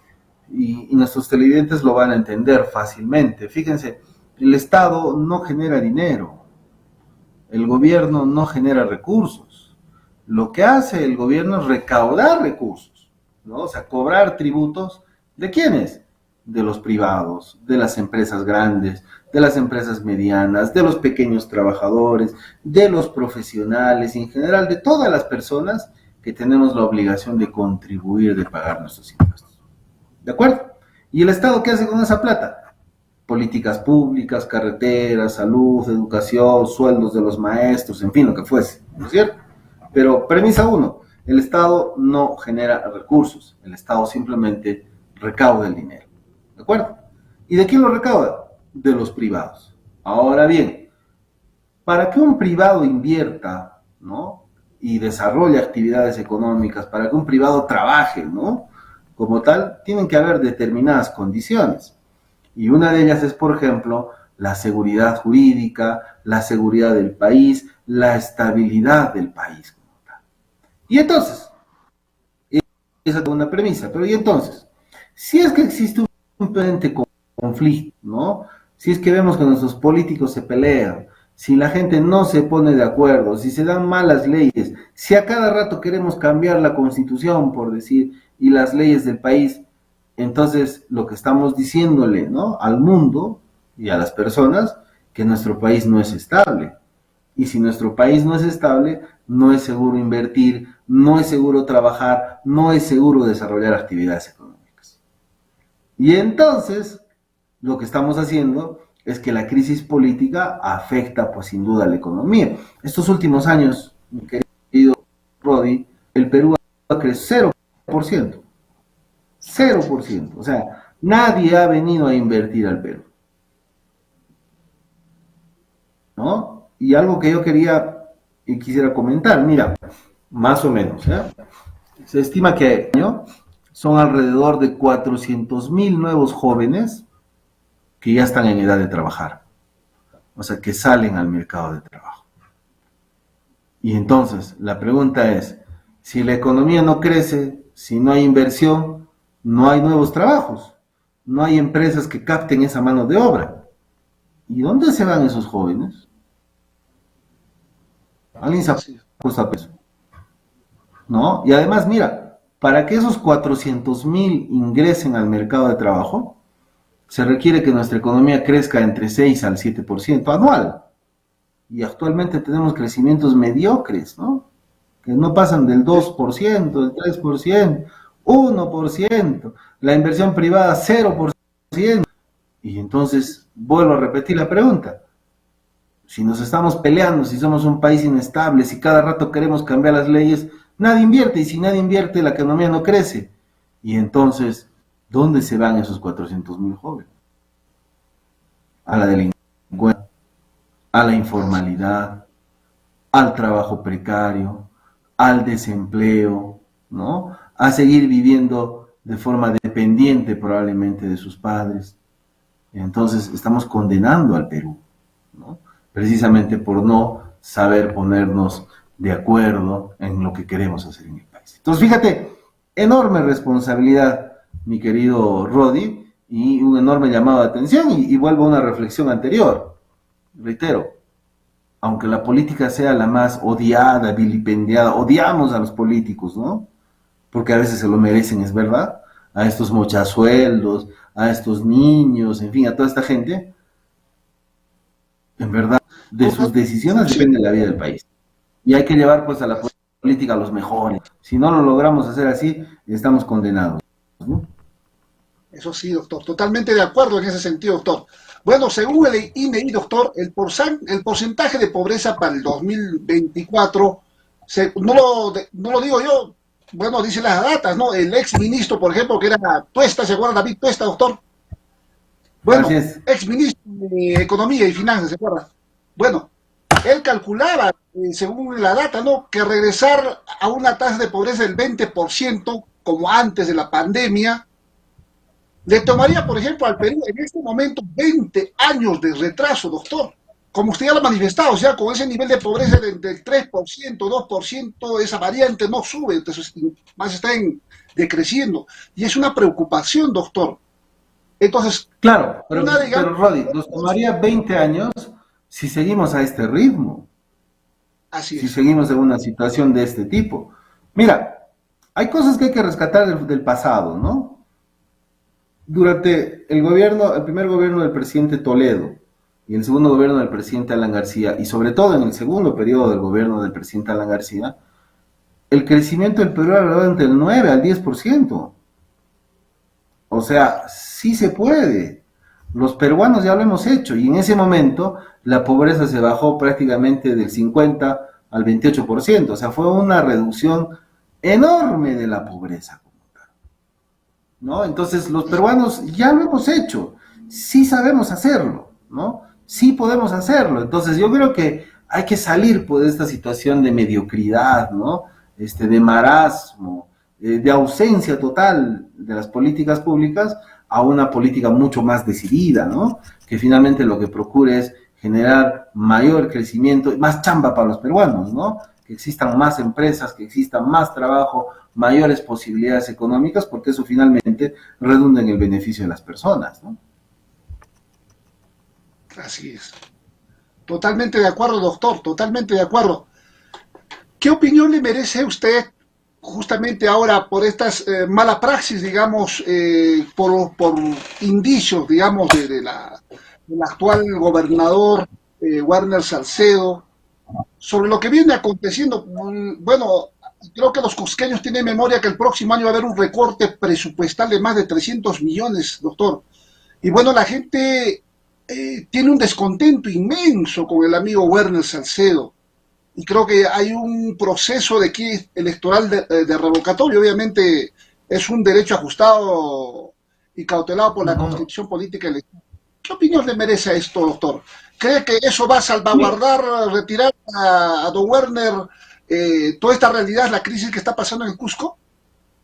y nuestros televidentes lo van a entender fácilmente. Fíjense, el Estado no genera dinero, el gobierno no genera recursos. Lo que hace el gobierno es recaudar recursos, ¿no? O sea, cobrar tributos. ¿De quiénes? De los privados, de las empresas grandes, de las empresas medianas, de los pequeños trabajadores, de los profesionales y en general de todas las personas que tenemos la obligación de contribuir, de pagar nuestros impuestos. ¿De acuerdo? ¿Y el Estado qué hace con esa plata? Políticas públicas, carreteras, salud, educación, sueldos de los maestros, en fin, lo que fuese, ¿no es cierto? Pero premisa uno, el Estado no genera recursos, el Estado simplemente recauda el dinero, ¿de acuerdo? ¿Y de quién lo recauda? De los privados. Ahora bien, para que un privado invierta, ¿no? Y desarrolle actividades económicas, para que un privado trabaje, ¿no? Como tal, tienen que haber determinadas condiciones. Y una de ellas es, por ejemplo, la seguridad jurídica, la seguridad del país, la estabilidad del país como tal. Y entonces, esa es una premisa, pero y entonces, si es que existe un permanente conflicto, ¿no? Si es que vemos que nuestros políticos se pelean, si la gente no se pone de acuerdo, si se dan malas leyes, si a cada rato queremos cambiar la constitución, por decir, y las leyes del país, entonces lo que estamos diciéndole, ¿no?, al mundo y a las personas, que nuestro país no es estable. Y si nuestro país no es estable, no es seguro invertir, no es seguro trabajar, no es seguro desarrollar actividades económicas. Y entonces, lo que estamos haciendo es que la crisis política afecta, pues sin duda, a la economía. Estos últimos años, mi querido Rodi, el Perú ha crecido 0%. 0%. O sea, nadie ha venido a invertir al Perú, ¿no? Y algo que yo quería y quisiera comentar, mira, más o menos, ¿eh? Se estima que ¿no?, son alrededor de 400.000 nuevos jóvenes que ya están en edad de trabajar, o sea, que salen al mercado de trabajo. Y entonces, la pregunta es, si la economía no crece, si no hay inversión, no hay nuevos trabajos, no hay empresas que capten esa mano de obra. ¿Y dónde se van esos jóvenes? ¿Alguien se ha puesto a eso? ¿No? Y además, mira, para que esos 400.000 ingresen al mercado de trabajo, se requiere que nuestra economía crezca entre 6 al 7% anual. Y actualmente tenemos crecimientos mediocres, ¿no?, que no pasan del 2%, del 3%, 1%, la inversión privada 0%. Y entonces, vuelvo a repetir la pregunta. Si nos estamos peleando, si somos un país inestable, si cada rato queremos cambiar las leyes, nadie invierte, y si nadie invierte, la economía no crece. Y entonces, ¿dónde se van esos 400.000 jóvenes? A la delincuencia, a la informalidad, al trabajo precario, al desempleo, ¿no?, a seguir viviendo de forma dependiente probablemente de sus padres. Entonces, estamos condenando al Perú, ¿no?, precisamente por no saber ponernos de acuerdo en lo que queremos hacer en el país. Entonces, fíjate, enorme responsabilidad, mi querido Rodi, y un enorme llamado de atención, y vuelvo a una reflexión anterior. Reitero, aunque la política sea la más odiada, vilipendiada, odiamos a los políticos, ¿no?, porque a veces se lo merecen, es verdad, a estos mochasueldos, a estos niños, en fin, a toda esta gente. En verdad, de sus decisiones depende la vida del país. Y hay que llevar, pues, a la política a los mejores. Si no lo logramos hacer así, estamos condenados, ¿no? Eso sí, doctor, totalmente de acuerdo en ese sentido, doctor. Bueno, según el INEI, doctor, el porcentaje de pobreza para el 2024, no lo digo yo, bueno, dice las datas, ¿no? El ex ministro, por ejemplo, que era Tuesta, ¿se acuerda David Tuesta, doctor? Bueno, ex ministro de Economía y Finanzas, ¿se acuerda? Bueno, él calculaba, según la data, ¿no?, que regresar a una tasa de pobreza del 20%, como antes de la pandemia, le tomaría, por ejemplo, al Perú en este momento 20 años de retraso, doctor. Como usted ya lo ha manifestado, o sea, con ese nivel de pobreza del 3%, 2%, esa variante no sube, entonces más está decreciendo. Y es una preocupación, doctor. Entonces, claro, pero Rodi, nos tomaría 20 años si seguimos a este ritmo. Así es. Si seguimos en una situación de este tipo. Mira, hay cosas que hay que rescatar del pasado, ¿no? Durante el primer gobierno del presidente Toledo y el segundo gobierno del presidente Alan García, y sobre todo en el segundo periodo del gobierno del presidente Alan García, el crecimiento del Perú era entre el 9 al 10%. O sea, sí se puede. Los peruanos ya lo hemos hecho, y en ese momento la pobreza se bajó prácticamente del 50 al 28%. O sea, fue una reducción enorme de la pobreza, ¿no? Entonces, los peruanos ya lo hemos hecho, sí sabemos hacerlo, ¿no? Sí podemos hacerlo. Entonces, yo creo que hay que salir, pues, de esta situación de mediocridad, ¿no?, de marasmo, de ausencia total de las políticas públicas, a una política mucho más decidida, ¿no?, que finalmente lo que procure es generar mayor crecimiento, más chamba para los peruanos, ¿no?, que existan más empresas, que exista más trabajo, mayores posibilidades económicas, porque eso finalmente redunda en el beneficio de las personas, ¿no? Así es. Totalmente de acuerdo, doctor, totalmente de acuerdo. ¿Qué opinión le merece a usted justamente ahora por estas mala praxis, digamos, por indicios, digamos, del actual gobernador Warner Salcedo, sobre lo que viene aconteciendo? Bueno, creo que los cusqueños tienen memoria que el próximo año va a haber un recorte presupuestal de más de 300 millones, doctor. Y bueno, la gente tiene un descontento inmenso con el amigo Werner Salcedo. Y creo que hay un proceso de aquí electoral de revocatorio. Obviamente es un derecho ajustado y cautelado por la Constitución Política Electoral. ¿Qué opinión le merece a esto, doctor? ¿Cree que eso va a salvaguardar, retirar a don Werner toda esta realidad, la crisis que está pasando en el Cusco?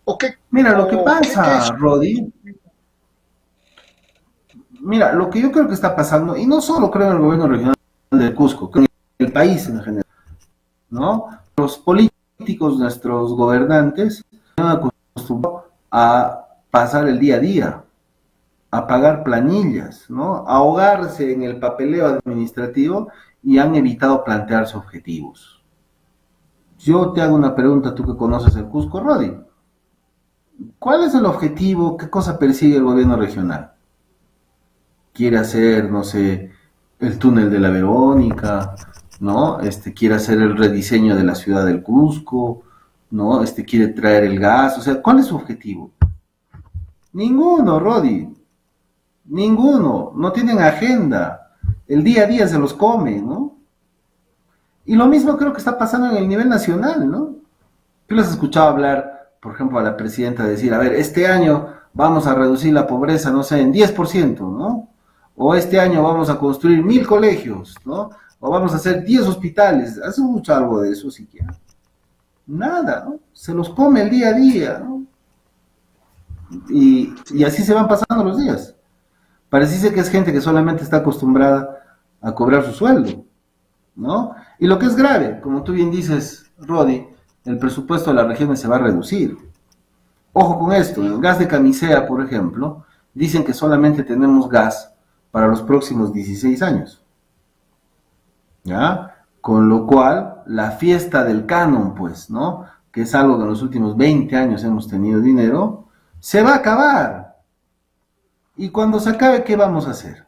¿O qué? Mira, lo que pasa, es? Rodi, mira, lo que yo creo que está pasando, y no solo creo en el gobierno regional del Cusco, creo en el país en general, ¿no? Los políticos, nuestros gobernantes, se han acostumbrado a pasar el día a día, a pagar planillas, ¿no? A ahogarse en el papeleo administrativo y han evitado plantearse objetivos. Yo te hago una pregunta, tú que conoces el Cusco, Rodi. ¿Cuál es el objetivo? ¿Qué cosa persigue el gobierno regional? ¿Quiere hacer, no sé, el túnel de la Verónica? ¿No? Quiere hacer el rediseño de la ciudad del Cusco, ¿no? Quiere traer el gas, o sea, ¿cuál es su objetivo? Ninguno, Rodi, ninguno, no tienen agenda, el día a día se los come, ¿no? Y lo mismo creo que está pasando en el nivel nacional, ¿no? Tú les has escuchado hablar, por ejemplo, a la presidenta decir, a ver, este año vamos a reducir la pobreza, no sé, en 10%, ¿no? O este año vamos a construir 1000 colegios, ¿no? O vamos a hacer 10 hospitales. ¿Hace mucho algo de eso siquiera? Nada, ¿no? Se los come el día a día, ¿no? Y así se van pasando los días. Parece que es gente que solamente está acostumbrada a cobrar su sueldo, ¿no? Y lo que es grave, como tú bien dices, Rodi, el presupuesto de las regiones se va a reducir. Ojo con esto, el gas de Camisea, por ejemplo, dicen que solamente tenemos gas para los próximos 16 años. ¿Ya? Con lo cual, la fiesta del canon, pues, ¿no? Que es algo que en los últimos 20 años hemos tenido dinero, se va a acabar. Y cuando se acabe, ¿qué vamos a hacer?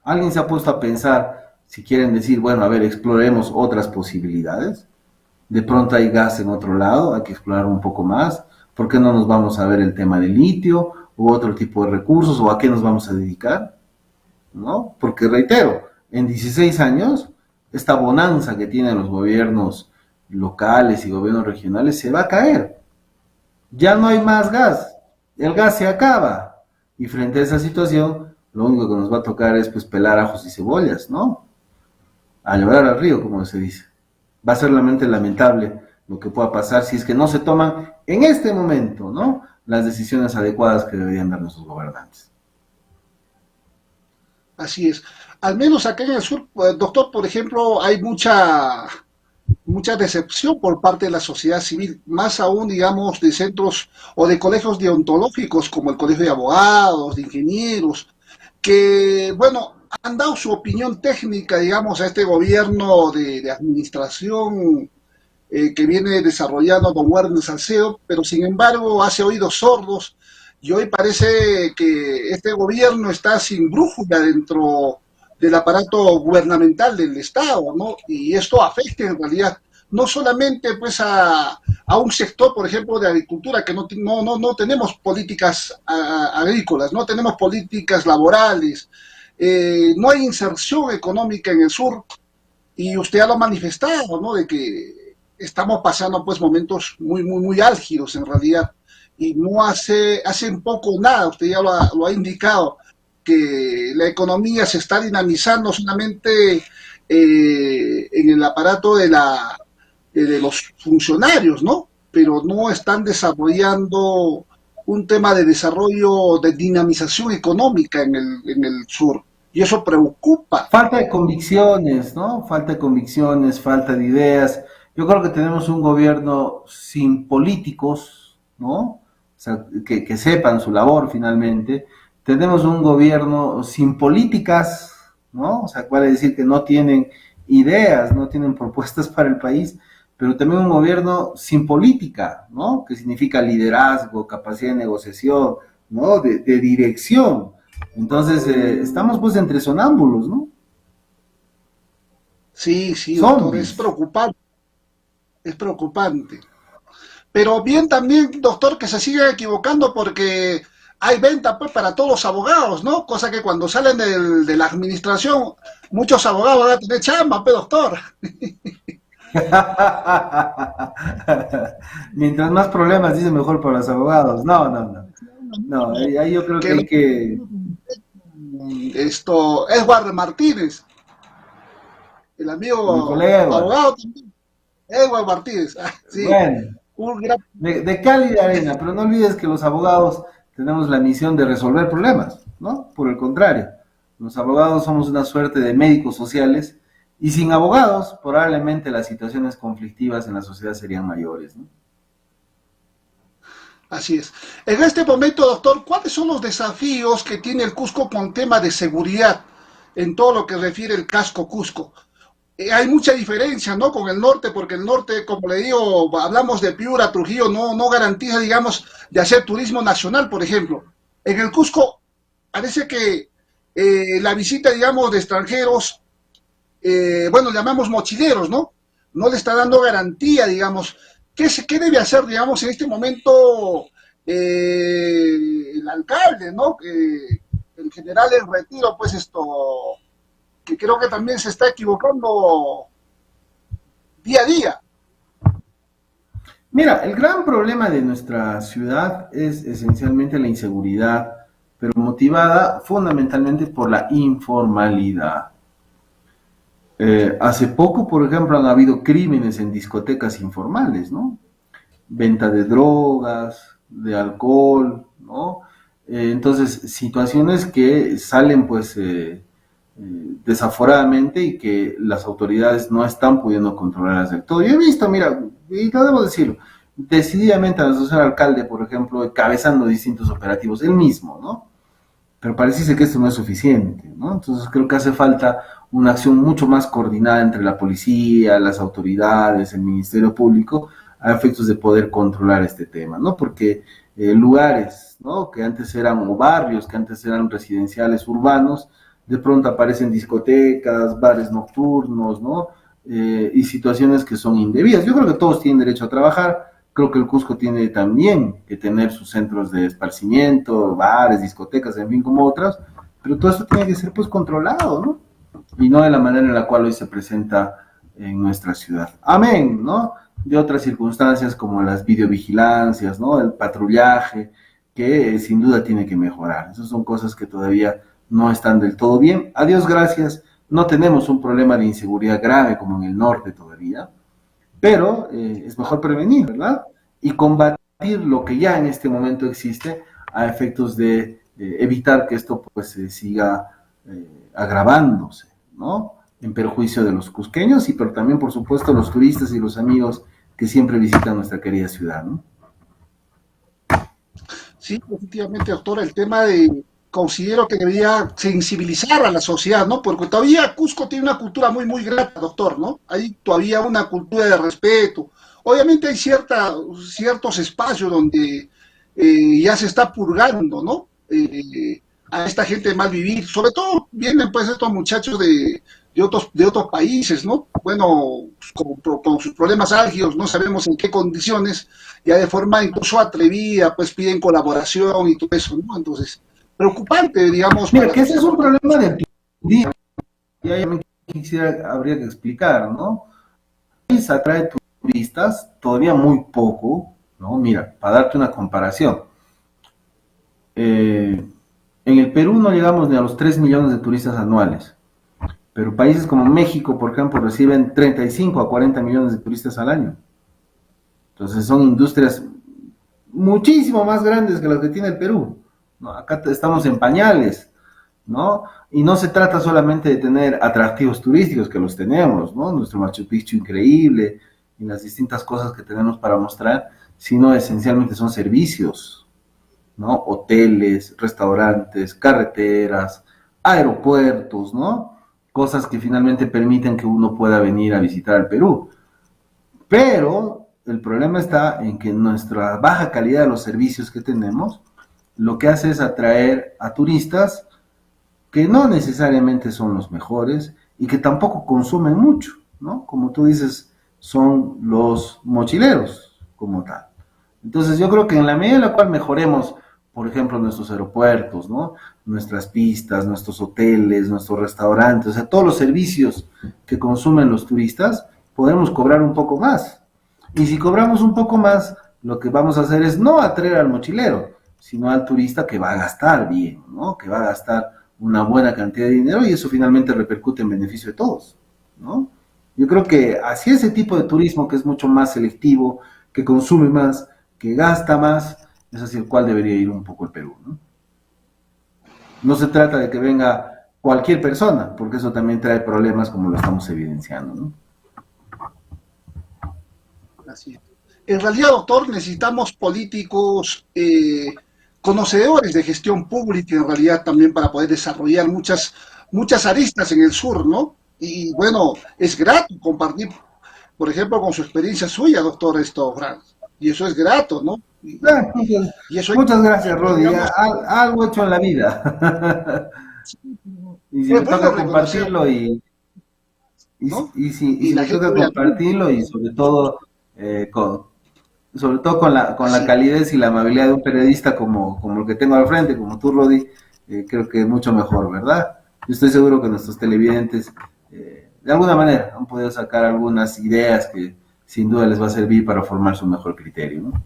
¿Alguien se ha puesto a pensar, si quieren decir, bueno, a ver, exploremos otras posibilidades? De pronto hay gas en otro lado, hay que explorar un poco más. ¿Por qué no nos vamos a ver el tema del litio u otro tipo de recursos o a qué nos vamos a dedicar? ¿No? Porque reitero, en 16 años, esta bonanza que tienen los gobiernos locales y gobiernos regionales se va a caer. Ya no hay más gas, el gas se acaba. Y frente a esa situación, lo único que nos va a tocar es pues pelar ajos y cebollas, ¿no? A llorar al río, como se dice. Va a ser realmente lamentable lo que pueda pasar si es que no se toman en este momento, ¿no?, las decisiones adecuadas que deberían dar nuestros gobernantes. Así es. Al menos acá en el sur, doctor, por ejemplo, hay mucha decepción por parte de la sociedad civil, más aún, digamos, de centros o de colegios deontológicos como el Colegio de Abogados, de Ingenieros, que, bueno, han dado su opinión técnica, digamos, a este gobierno de administración que viene desarrollando don Werner Salcedo, pero sin embargo hace oídos sordos y hoy parece que este gobierno está sin brújula dentro del aparato gubernamental del Estado, ¿no? Y esto afecta en realidad no solamente pues a un sector, por ejemplo, de agricultura, que no tenemos políticas agrícolas, no tenemos políticas laborales, no hay inserción económica en el sur, y usted ya lo ha manifestado, ¿no?, de que estamos pasando pues momentos muy álgidos en realidad, y no hace poco nada, usted ya lo ha indicado, que la economía se está dinamizando solamente en el aparato de los funcionarios, ¿no? Pero no están desarrollando un tema de desarrollo, de dinamización económica en el sur. Y eso preocupa. Falta de convicciones, ¿no? Falta de convicciones, falta de ideas. Yo creo que tenemos un gobierno sin políticos, ¿no? O sea, que sepan su labor finalmente. Tenemos un gobierno sin políticas, ¿no? O sea, vale decir que no tienen ideas, no tienen propuestas para el país, pero también un gobierno sin política, ¿no? Que significa liderazgo, capacidad de negociación, ¿no? De dirección. Entonces, estamos pues entre sonámbulos, ¿no? Sí, sí, doctor, Zombies. es preocupante. Pero bien también, doctor, que se sigue equivocando porque hay venta pues para todos los abogados, ¿no? Cosa que cuando salen de la administración, muchos abogados van a tener chamba, pues, doctor. Mientras más problemas, dice mejor para los abogados. No, no, no. No, ahí yo creo que Que hay que... esto, Edward Martínez, el Mi amigo colega Edward. abogado también, Edward Martínez, sí, Bueno, un gran, de cal y de arena, pero no olvides que los abogados tenemos la misión de resolver problemas, ¿no? Por el contrario, los abogados somos una suerte de médicos sociales y sin abogados probablemente las situaciones conflictivas en la sociedad serían mayores, ¿no? así es. En este momento, doctor, ¿cuáles son los desafíos que tiene el Cusco con tema de seguridad en todo lo que refiere el casco Cusco? Hay mucha diferencia, ¿no? Con el norte, porque el norte, como le digo, hablamos de Piura, Trujillo, no garantiza, digamos, de hacer turismo nacional, por ejemplo. En el Cusco parece que la visita, digamos, de extranjeros, bueno, llamamos mochileros, ¿no? No le está dando garantía, digamos. ¿Qué debe hacer, digamos, en este momento el alcalde, ¿no? El general en retiro, pues esto, que creo que también se está equivocando día a día. Mira, el gran problema de nuestra ciudad es esencialmente la inseguridad, pero motivada fundamentalmente por la informalidad. Hace poco, por ejemplo, han habido crímenes en discotecas informales, ¿no? Venta de drogas, de alcohol, ¿no? Entonces, situaciones que salen pues desaforadamente y que las autoridades no están pudiendo controlar del todo. Yo he visto, mira, y lo debo decirlo, decididamente al asociar alcalde, por ejemplo, encabezando distintos operativos, él mismo, ¿no? Pero parece que esto no es suficiente, ¿no? Entonces creo que hace falta una acción mucho más coordinada entre la policía, las autoridades, el Ministerio Público, a efectos de poder controlar este tema, ¿no? Porque lugares, ¿no? Que antes eran, o barrios que antes eran residenciales urbanos, de pronto aparecen discotecas, bares nocturnos, ¿no? Y situaciones que son indebidas. Yo creo que todos tienen derecho a trabajar. Creo que el Cusco tiene también que tener sus centros de esparcimiento, bares, discotecas, en fin, como otras, pero todo esto tiene que ser pues controlado, ¿no? Y no de la manera en la cual hoy se presenta en nuestra ciudad. Amén, ¿no? De otras circunstancias como las videovigilancias, ¿no? El patrullaje, que sin duda tiene que mejorar. Esas son cosas que todavía no están del todo bien. A Dios gracias, no tenemos un problema de inseguridad grave como en el norte todavía, pero es mejor prevenir, ¿verdad? Y combatir lo que ya en este momento existe a efectos de evitar que esto pues siga agravándose, ¿no? En perjuicio de los cusqueños y pero también por supuesto los turistas y los amigos que siempre visitan nuestra querida ciudad, ¿no? Sí, efectivamente, doctor, el tema de, considero que debería sensibilizar a la sociedad, ¿no? Porque todavía Cusco tiene una cultura muy, muy grata, doctor, ¿no? Hay todavía una cultura de respeto. Obviamente hay ciertos espacios donde ya se está purgando, ¿no? A esta gente de mal vivir. Sobre todo vienen pues estos muchachos de otros países, ¿no? Bueno, con sus problemas álgidos, no sabemos en qué condiciones, ya de forma incluso atrevida, pues piden colaboración y todo eso, ¿no? Entonces, preocupante, digamos. Mira, que ese es un problema del turismo, y ahí habría que explicar, ¿no? El país atrae turistas todavía muy poco, ¿no? Mira, para darte una comparación, en el Perú no llegamos ni a los 3 millones de turistas anuales, pero países como México, por ejemplo, reciben 35 a 40 millones de turistas al año. Entonces son industrias muchísimo más grandes que las que tiene el Perú, ¿no? Acá estamos en pañales, ¿no? Y no se trata solamente de tener atractivos turísticos, que los tenemos, ¿no? Nuestro Machu Picchu increíble, y las distintas cosas que tenemos para mostrar, sino esencialmente son servicios, ¿no? Hoteles, restaurantes, carreteras, aeropuertos, ¿no? Cosas que finalmente permiten que uno pueda venir a visitar el Perú. Pero el problema está en que nuestra baja calidad de los servicios que tenemos, lo que hace es atraer a turistas que no necesariamente son los mejores y que tampoco consumen mucho, ¿no? Como tú dices, son los mochileros como tal. Entonces yo creo que en la medida en la cual mejoremos, por ejemplo, nuestros aeropuertos, ¿no? Nuestras pistas, nuestros hoteles, nuestros restaurantes, o sea, todos los servicios que consumen los turistas, podremos cobrar un poco más. Y si cobramos un poco más, lo que vamos a hacer es no atraer al mochilero, sino al turista que va a gastar bien, ¿no? Que va a gastar una buena cantidad de dinero y eso finalmente repercute en beneficio de todos, ¿no? Yo creo que hacia ese tipo de turismo que es mucho más selectivo, que consume más, que gasta más, es hacia el cual debería ir un poco el Perú, ¿no? No se trata de que venga cualquier persona, porque eso también trae problemas como lo estamos evidenciando, ¿no? Así es. En realidad, doctor, necesitamos políticos conocedores de gestión pública, en realidad también para poder desarrollar muchas aristas en el sur, ¿no? Y bueno, es grato compartir, por ejemplo, con su experiencia suya, doctor Franz. Y eso es grato, ¿no? Y eso Muchas gracias, Rodi. digamos, Algo hecho en la vida. Y si me bueno toca reconocer, compartirlo ¿no? y Y si la me gente toca me admira. compartirlo y sobre todo con la Sí. calidez y la amabilidad de un periodista como el que tengo al frente, como tú, Rodi, creo que es mucho mejor, ¿verdad? Yo estoy seguro que nuestros televidentes, de alguna manera, han podido sacar algunas ideas que sin duda les va a servir para formar su mejor criterio, ¿no?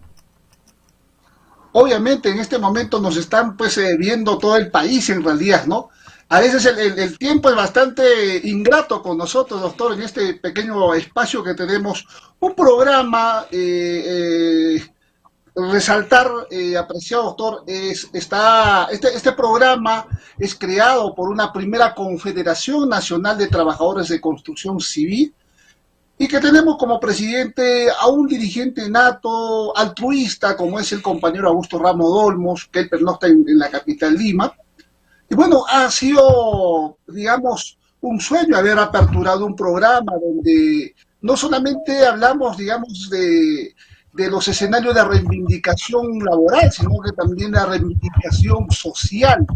Obviamente en este momento nos están pues viendo todo el país en realidad, ¿no? A veces el tiempo es bastante ingrato con nosotros, doctor, en este pequeño espacio que tenemos, un programa, resaltar, apreciado doctor, este programa es creado por una primera Confederación Nacional de Trabajadores de Construcción Civil, y que tenemos como presidente a un dirigente nato, altruista, como es el compañero Augusto Ramos Dolmos, que él pernocta en la capital Lima. Y bueno, ha sido, digamos, un sueño haber aperturado un programa donde no solamente hablamos, digamos, de los escenarios de reivindicación laboral, sino que también de reivindicación social.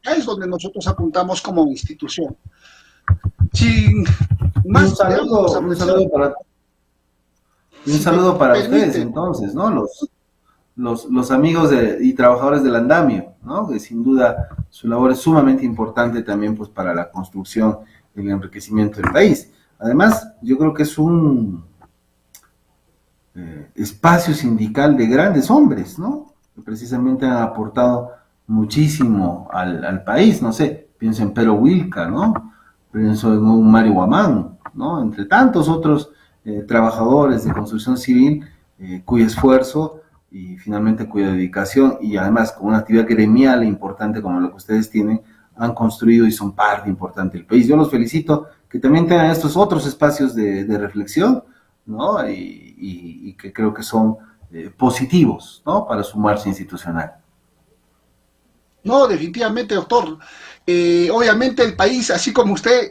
Ahí es donde nosotros apuntamos como institución. Sin Y más, digamos, apreciar, un si me saludo para ustedes, permite. entonces, ¿no? Los amigos y trabajadores del andamio, ¿no? Que sin duda su labor es sumamente importante también pues para la construcción y el enriquecimiento del país. Además, yo creo que es un espacio sindical de grandes hombres, ¿no? Que precisamente han aportado muchísimo al país, no sé, pienso en Pero Wilca, ¿no? Pienso en un Mario Guamán, ¿no? Entre tantos otros trabajadores de construcción civil cuyo esfuerzo y finalmente cuya dedicación y además con una actividad gremial importante como lo que ustedes tienen, han construido y son parte importante del país. Yo los felicito que también tengan estos otros espacios de reflexión, ¿no? Y que creo que son positivos, ¿no? Para su marcha institucional. No, definitivamente, doctor. Obviamente el país, así como usted,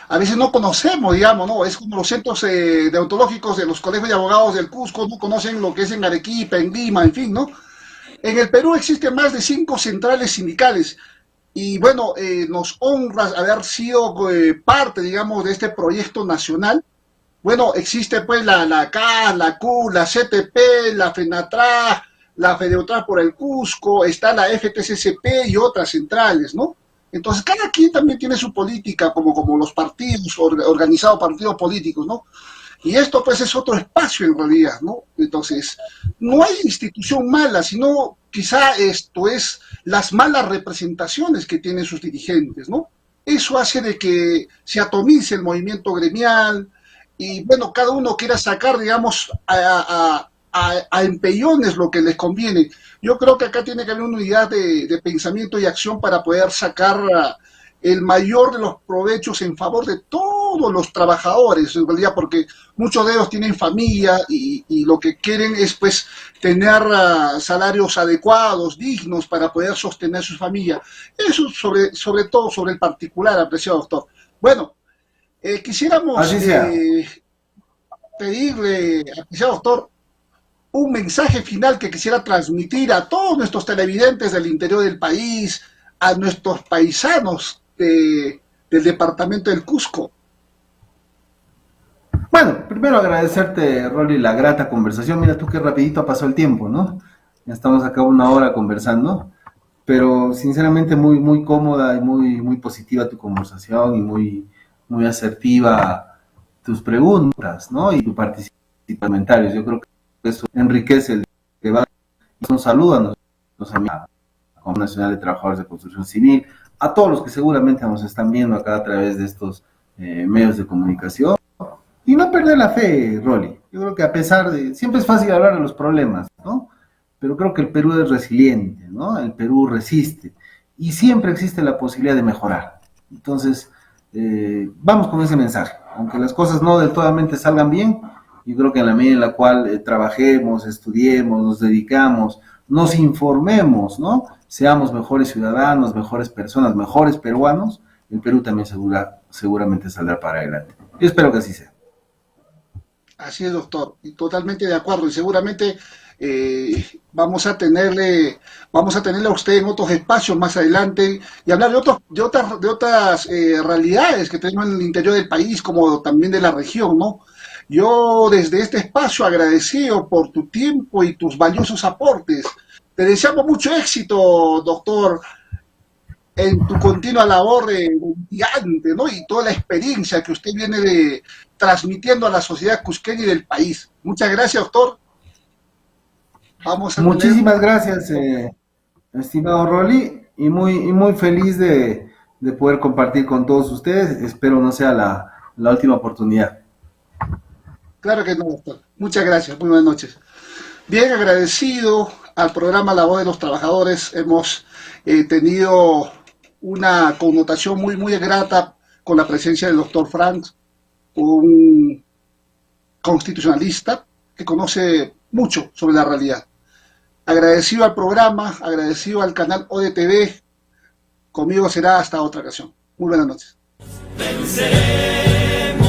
a veces no conocemos, digamos, ¿no? Es como los centros deontológicos de los colegios de abogados del Cusco, no conocen lo que es en Arequipa, en Lima, en fin, ¿no? En el Perú existen más de 5 centrales sindicales y bueno, nos honra haber sido parte, digamos, de este proyecto nacional. Bueno, existe pues la CAS, la CU, la CTP, la FENATRA, la FEDEOTRA por el Cusco, está la FTCCP y otras centrales, ¿no? Entonces, cada quien también tiene su política, como los partidos, organizados partidos políticos, ¿no? Y esto pues es otro espacio en realidad, ¿no? Entonces, no hay institución mala, sino quizá esto es las malas representaciones que tienen sus dirigentes, ¿no? Eso hace de que se atomice el movimiento gremial y bueno, cada uno quiera sacar, digamos, a empellones lo que les conviene. Yo creo que acá tiene que haber una unidad de pensamiento y acción para poder sacar el mayor de los provechos en favor de todos los trabajadores, en realidad, porque muchos de ellos tienen familia y lo que quieren es pues tener salarios adecuados, dignos para poder sostener su familia. Eso sobre todo sobre el particular, apreciado doctor. Bueno, quisiéramos Así sea. pedirle, apreciado doctor, un mensaje final que quisiera transmitir a todos nuestros televidentes del interior del país, a nuestros paisanos del departamento del Cusco. Bueno, primero agradecerte, Rolly, la grata conversación. Mira tú qué rapidito ha pasado el tiempo, ¿no? Ya estamos acá una hora conversando, pero sinceramente muy, muy cómoda y muy, muy positiva tu conversación y muy, muy asertiva tus preguntas, ¿no? Y tu participación en comentarios. Yo creo que eso enriquece el debate. Un saludo a nuestros amigos de la Comisión Nacional de Trabajadores de Construcción Civil, a todos los que seguramente nos están viendo acá a través de estos medios de comunicación. Y no perder la fe, Rolly. Yo creo que a pesar de... Siempre es fácil hablar de los problemas, ¿no? Pero creo que el Perú es resiliente, ¿no? El Perú resiste. Y siempre existe la posibilidad de mejorar. Entonces, vamos con ese mensaje. Aunque las cosas no del totalmente salgan bien, yo creo que en la medida en la cual trabajemos, estudiemos, nos dedicamos, nos informemos, ¿no? Seamos mejores ciudadanos, mejores personas, mejores peruanos, el Perú también seguramente saldrá para adelante. Yo espero que así sea. Así es, doctor, y totalmente de acuerdo. Y seguramente vamos a tenerle a usted en otros espacios más adelante y hablar de otras realidades que tenemos en el interior del país, como también de la región, ¿no? Yo desde este espacio agradecido por tu tiempo y tus valiosos aportes. Te deseamos mucho éxito, doctor, en tu continua labor de gigante, ¿no? Y toda la experiencia que usted viene transmitiendo a la sociedad cusqueña y del país. Muchas gracias, doctor. Vamos a tener... Muchísimas gracias, estimado Rolly, y muy feliz de poder compartir con todos ustedes. Espero no sea la última oportunidad. Claro que no, doctor. Muchas gracias. Muy buenas noches. Bien agradecido al programa La Voz de los Trabajadores. Hemos tenido una connotación muy, muy grata con la presencia del doctor Frank, un constitucionalista que conoce mucho sobre la realidad. Agradecido al programa, agradecido al canal ODTV. Conmigo será hasta otra ocasión. Muy buenas noches. Venceremos.